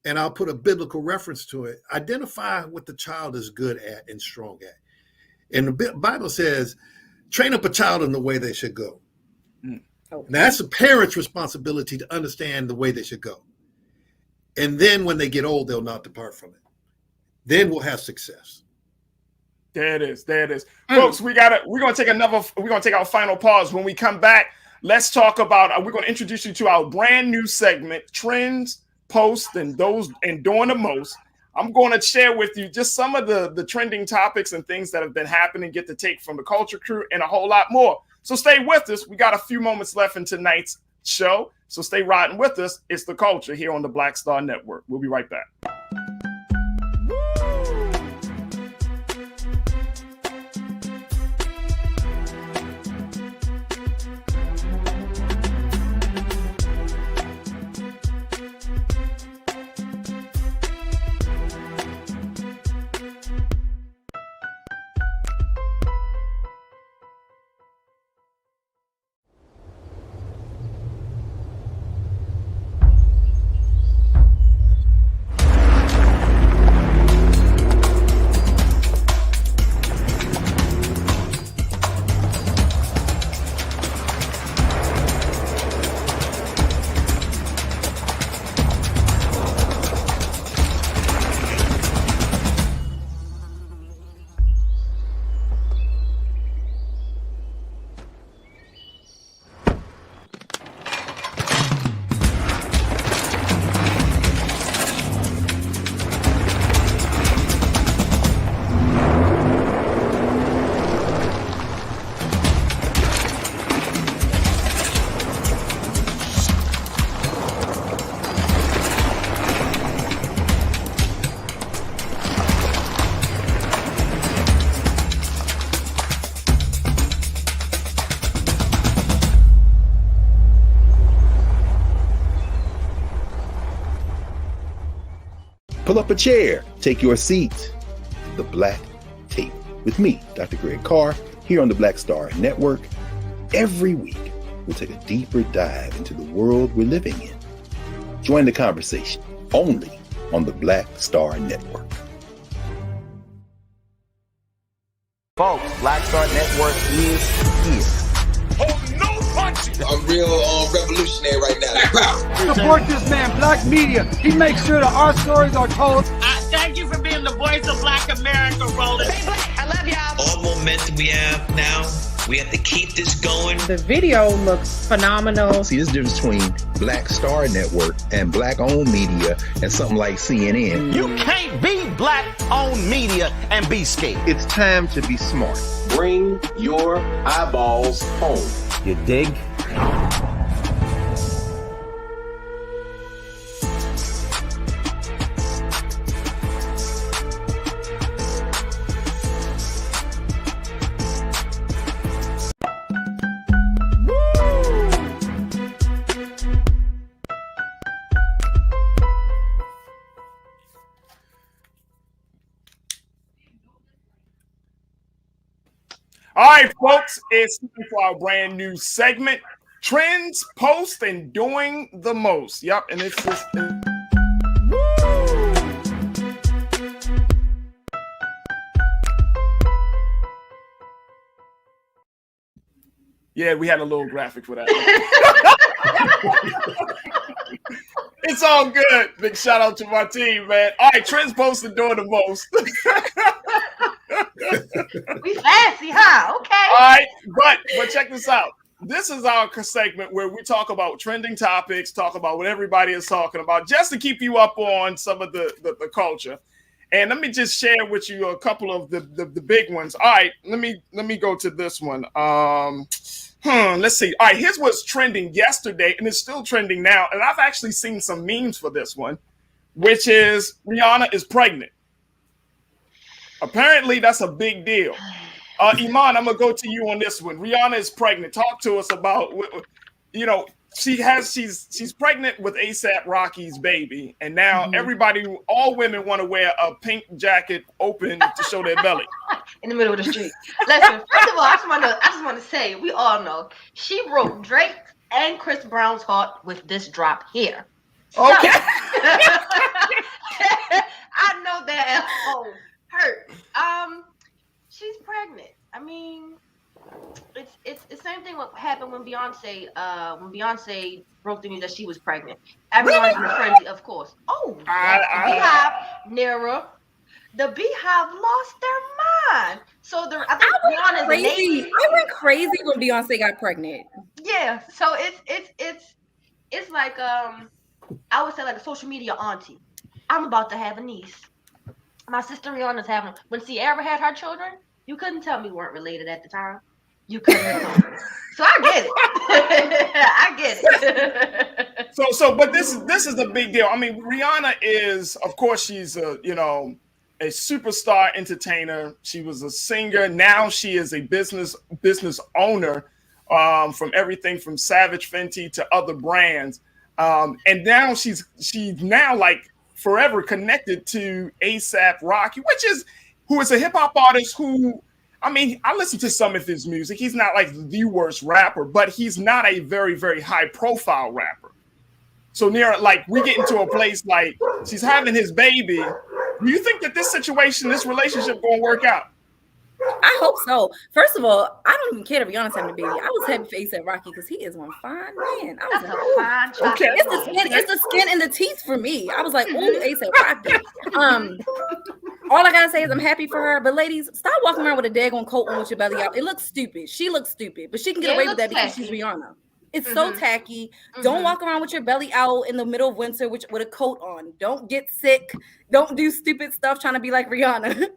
and I'll put a biblical reference to it, identify what the child is good at and strong at. And the Bible says, train up a child in the way they should go. Now, that's a parent's responsibility to understand the way they should go. And then when they get old, they'll not depart from it. Then we'll have success. There it is. Folks, we're gonna take our final pause. When we come back, let's talk about, we're gonna introduce you to our brand new segment, Trends, Posts, and Doing the Most. I'm going to share with you just some of the trending topics and things that have been happening, get the take from the culture crew, and a whole lot more. So stay with us. We got a few moments left in tonight's show, so stay riding with us. It's The Culture here on the Black Star Network. We'll be right back. Pull up a chair, take your seat. The Black Tape with me, Dr. Greg Carr, here on the Black Star Network. Every week, we'll take a deeper dive into the world we're living in. Join the conversation only on the Black Star Network. Folks, Black Star Network is here. Oh, no punches! I'm real revolutionary right now. Support this man, Black Media. He makes sure that our stories are told. Thank you for being the voice of Black America, Roland. Hey, Black, I love y'all. All momentum we have now, we have to keep this going. The video looks phenomenal. See, there's a difference between Black Star Network and Black-owned media and something like CNN. You can't be Black-owned media and be scared. It's time to be smart. Bring your eyeballs home. You dig? All right, folks, it's time for our brand new segment, Trends, Posts, and Doing the Most. Yep, and it's just... Yeah, we had a little graphic for that. It's all good. Big shout out to my team, man. All right, Trends, Posts, and Doing the Most. We fancy, huh? Okay. All right, but check this out. this is our segment where we talk about trending topics, talk about what everybody is talking about, just to keep you up on some of the culture. And let me just share with you a couple of the big ones. All right, let me go to this one. Let's see. All right, here's what's trending yesterday, and it's still trending now. And I've actually seen some memes for this one, which is Rihanna is pregnant. Apparently, that's a big deal. Iman, I'm gonna go to you on this one. Rihanna is pregnant. Talk to us about, she's pregnant with ASAP Rocky's baby, and now all women want to wear a pink jacket open to show their belly in the middle of the street. Listen, first of all, I just want to say, we all know she broke Drake and Chris Brown's heart with this drop here. Okay. So, I know that hurt. She's pregnant. I mean, it's the same thing what happened when Beyonce broke the news that she was pregnant. Everyone's in a frenzy, of course. Oh, the Beehive, Nira, the Beehive lost their mind. So I think Rihanna's crazy. I went crazy when Beyonce got pregnant. Yeah, so it's like I would say like a social media auntie. I'm about to have a niece. My sister Rihanna's having. When Ciara had her children, you couldn't tell me weren't related at the time. You couldn't have told me. So I get it. I get it. So, but this is the big deal. I mean, Rihanna is, of course, she's a superstar entertainer. She was a singer. Now she is a business owner, from everything from Savage Fenty to other brands. And now she's now like forever connected to ASAP Rocky, who is a hip hop artist who, I mean, I listen to some of his music. He's not like the worst rapper, but he's not a very, very high profile rapper. So we get into a place like she's having his baby. Do you think that this relationship going to work out? I hope so. First of all, I don't even care if Rihanna's having a baby. I was happy for ASAP Rocky because he is one fine man. I was like, okay. It's the skin and the teeth for me. I was like, ooh, ASAP Rocky. All I gotta say is I'm happy for her. But ladies, stop walking around with a daggone coat on with your belly out. It looks stupid. She looks stupid, but she can get away with that because she's Rihanna. It's so tacky. Don't walk around with your belly out in the middle of winter with a coat on. Don't get sick. Don't do stupid stuff trying to be like Rihanna.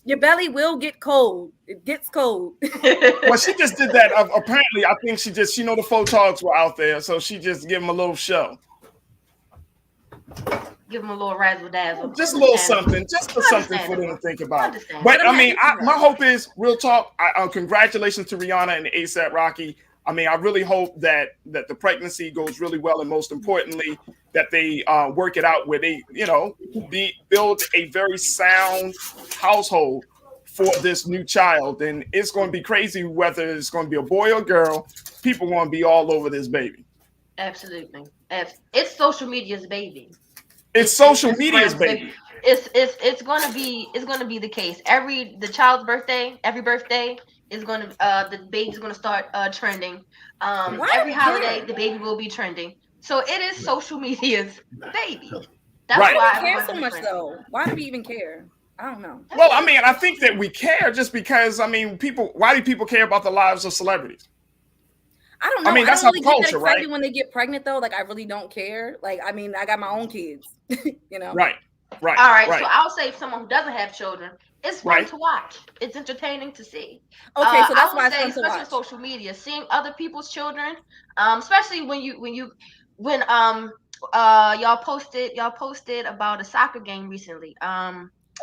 Your belly will get cold. It gets cold. Well, she just did that. Apparently, I think she the photogs were out there, so she just gave them a little show. Give them a little razzle dazzle. Just a little something. Just something for them to think about. But I mean, my hope is, real talk, congratulations to Rihanna and ASAP Rocky. I mean, I really hope that the pregnancy goes really well, and most importantly, that they work it out where they, build a very sound household for this new child. And it's going to be crazy whether it's going to be a boy or girl. People want to be all over this baby. Absolutely. It's social media's baby. It's social media's baby. It's gonna be the case. Every child's birthday, every birthday is gonna the baby's gonna start trending. Every holiday, the baby will be trending. So it is social media's baby. That's why I don't care so much though. Why do we even care? I don't know. Well, I mean, I think that we care just because, I mean, why do people care about the lives of celebrities? I don't know. I mean, that's I don't really culture, get that excited right? when they get pregnant, though. Like, I really don't care. Like, I mean, I got my own kids, Right. All right. So I'll say someone who doesn't have children, it's fun to watch. It's entertaining to see. Okay, so that's why I would it's say, fun to especially watch. social media, seeing other people's children, especially when y'all posted about a soccer game recently.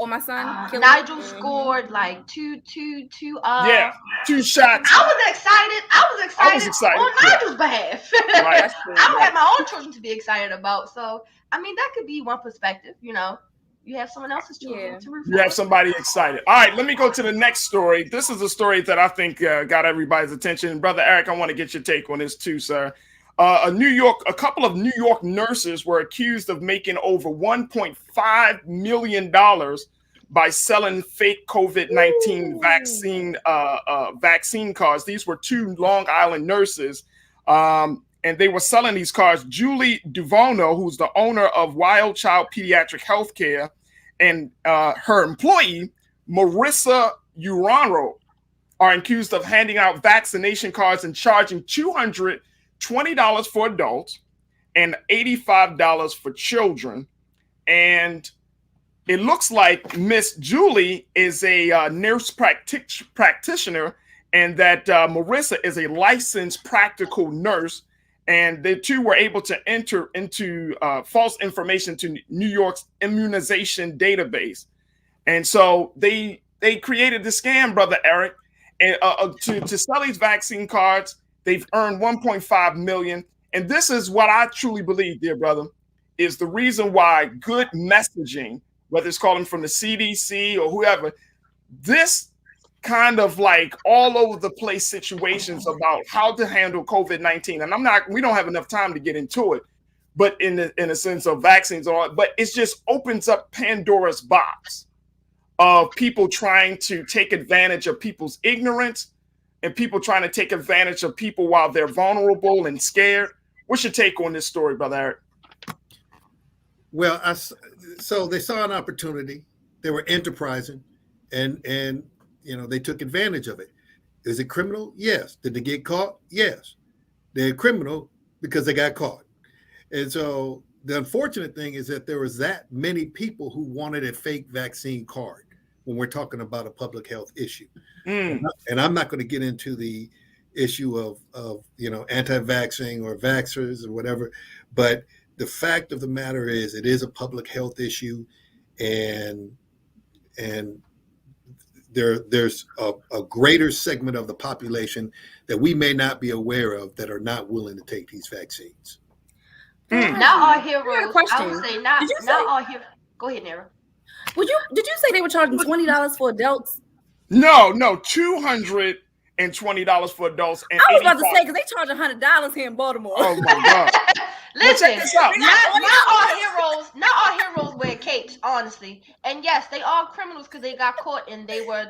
Oh, my son. Nigel scored like two shots. I was excited on Nigel's behalf. Right. I had my own children to be excited about. So I mean, that could be one perspective. You have someone else's children to root for. You have somebody excited. All right, let me go to the next story. This is a story that I think got everybody's attention. Brother Eric, I want to get your take on this too, sir. A couple of New York nurses were accused of making over $1.5 million by selling fake COVID-19 vaccine cards. These were two Long Island nurses, and they were selling these cards. Julie Duvono, who's the owner of Wild Child Pediatric Healthcare, and her employee, Marissa Urano. are accused of handing out vaccination cards and charging $220 for adults and $85 for children. And it looks like Miss Julie is a nurse practitioner, and that Marissa is a licensed practical nurse. And the two were able to enter into false information to New York's immunization database. And so they created the scam, Brother Eric, and to sell these vaccine cards. They've earned $1.5 million. And this is what I truly believe, dear brother, is the reason why good messaging, whether it's calling from the CDC or whoever, this kind of like all over the place situations about how to handle COVID-19. And we don't have enough time to get into it, but in a sense of vaccines or all, but it just opens up Pandora's box of people trying to take advantage of people's ignorance and people trying to take advantage of people while they're vulnerable and scared. What's your take on this story, Brother Eric? Well, so they saw an opportunity. They were enterprising, and they took advantage of it. Is it criminal? Yes. Did they get caught? Yes. They're criminal because they got caught. And so the unfortunate thing is that there was that many people who wanted a fake vaccine card when we're talking about a public health issue. And I'm not going to get into the issue of anti-vaxxing or vaxxers or whatever, but the fact of the matter is it is a public health issue, and there's a greater segment of the population that we may not be aware of that are not willing to take these vaccines. Not all heroes. I would say not all heroes. Go ahead, Nara. Did you say they were charging $20 for adults? No, $220 for adults. And I was about to say, because they charge $100 here in Baltimore. Oh my God! Listen, not all heroes wear capes, honestly. And yes, they are criminals because they got caught and they were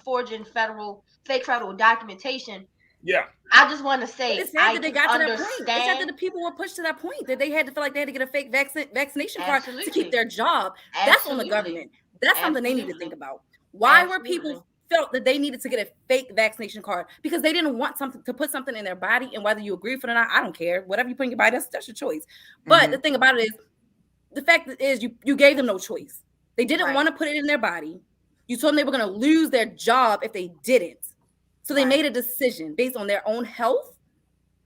forging fake federal documentation. Yeah. I just want to say, it's sad that they got to that point. It's sad that the people were pushed to that point that they had to feel like they had to get a fake vaccination card to keep their job. That's on the government. That's something they need to think about. Why were people felt that they needed to get a fake vaccination card? Because they didn't want something to put something in their body, and whether you agree with it or not, I don't care. Whatever you put in your body, that's your choice. But the thing about it is, the fact is you gave them no choice. They didn't want to put it in their body. You told them they were going to lose their job if they didn't. So they made a decision based on their own health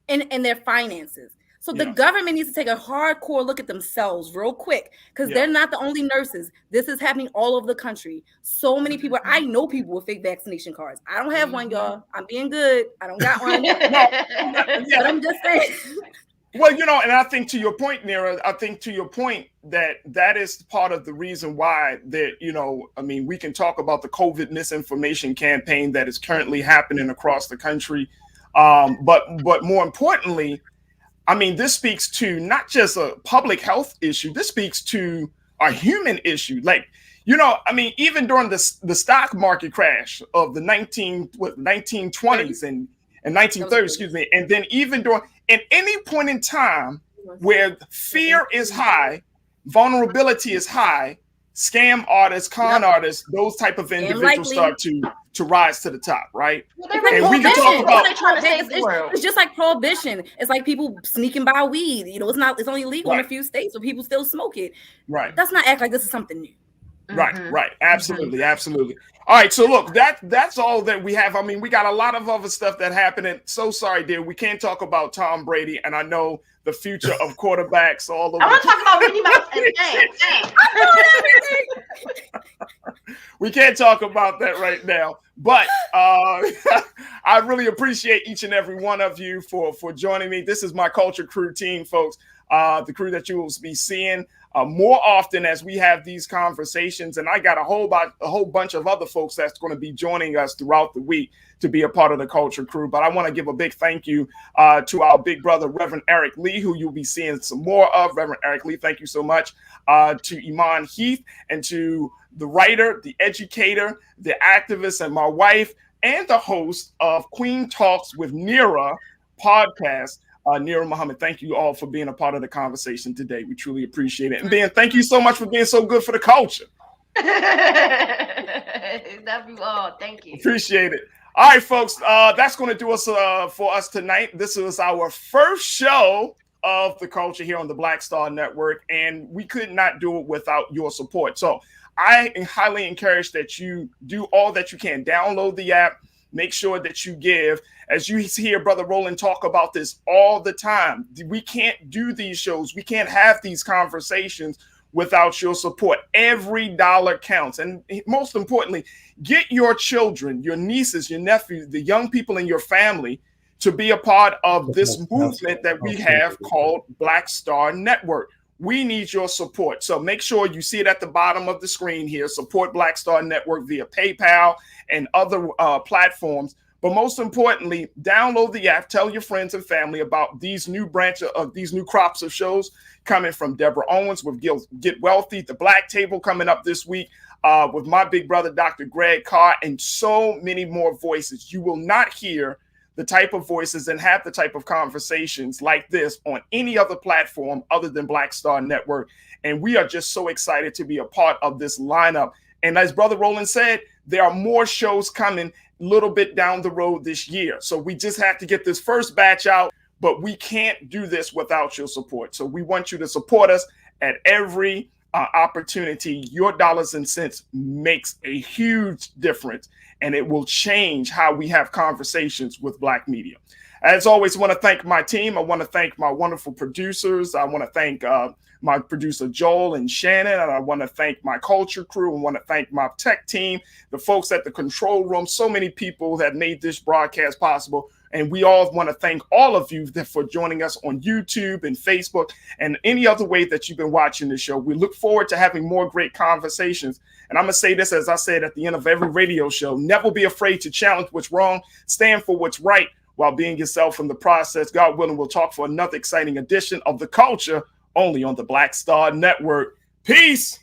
and their finances. So the government needs to take a hardcore look at themselves real quick, because they're not the only nurses. This is happening all over the country. So many people, I know people with fake vaccination cards. I don't have one, y'all. I'm being good. I don't got one. But I'm just saying. Well, and I think to your point, Nara, that is part of the reason why that, we can talk about the COVID misinformation campaign that is currently happening across the country. But more importantly, this speaks to not just a public health issue. This speaks to a human issue. Like, even during the stock market crash of the 1920s and 1930s, excuse me, and then even at any point in time where fear is high, vulnerability is high, scam artists, con artists, those type of individuals start to rise to the top, right? And we can talk about it's just like prohibition. It's like people sneaking by weed. It's only legal in a few states, so people still smoke it. Right. Let's not act like this is something new. Right. Absolutely. All right. So look, that's all that we have. We got a lot of other stuff that happened. And so sorry, dear, we can't talk about Tom Brady. And I know the future of quarterbacks all over. I want to talk about Minnie Mouse and Dang. We can't talk about that right now. But I really appreciate each and every one of you for joining me. This is my Culture Crew team, folks. The crew that you will be seeing more often as we have these conversations. And I got a whole bunch of other folks that's going to be joining us throughout the week to be a part of the Culture Crew. But I want to give a big thank you to our big brother, Reverend Eric Lee, who you'll be seeing some more of. Reverend Eric Lee, thank you so much. To Iman Heath, and to the writer, the educator, the activist, and my wife, and the host of Queen Talks with Nira podcast, Nira Muhammad. Thank you all for being a part of the conversation today. We truly appreciate it. And Ben, thank you so much for being so good for the culture. Love you all. Thank you. Appreciate it. All right, folks, that's going to do us for us tonight. This is our first show of the culture here on the Black Star Network, and we could not do it without your support. So I highly encourage that you do all that you can. Download the app. Make sure that you give. As you hear Brother Roland talk about this all the time, we can't do these shows. We can't have these conversations without your support. Every dollar counts. And most importantly, get your children, your nieces, your nephews, the young people in your family to be a part of this movement that we have called Black Star Network. We need your support. So make sure you see it at the bottom of the screen here. Support Black Star Network via PayPal and other platforms. But most importantly, download the app. Tell your friends and family about these new these new crops of shows coming from Deborah Owens with Get Wealthy, the Black Table coming up this week with my big brother, Dr. Greg Carr, and so many more voices. You will not hear the type of voices and have the type of conversations like this on any other platform other than Black Star Network. And we are just so excited to be a part of this lineup. And as Brother Roland said, there are more shows coming a little bit down the road this year. So we just have to get this first batch out, but we can't do this without your support. So we want you to support us at every opportunity. Your dollars and cents makes a huge difference, and it will change how we have conversations with Black media. As always, I want to thank my team. I want to thank my wonderful producers. I want to thank my producer, Joel and Shannon. And I want to thank my culture crew. I want to thank my tech team, the folks at the control room, so many people that made this broadcast possible. And we all want to thank all of you for joining us on YouTube and Facebook and any other way that you've been watching the show. We look forward to having more great conversations. And I'm going to say this, as I said at the end of every radio show, never be afraid to challenge what's wrong, stand for what's right while being yourself in the process. God willing, we'll talk for another exciting edition of The Culture only on the Black Star Network. Peace.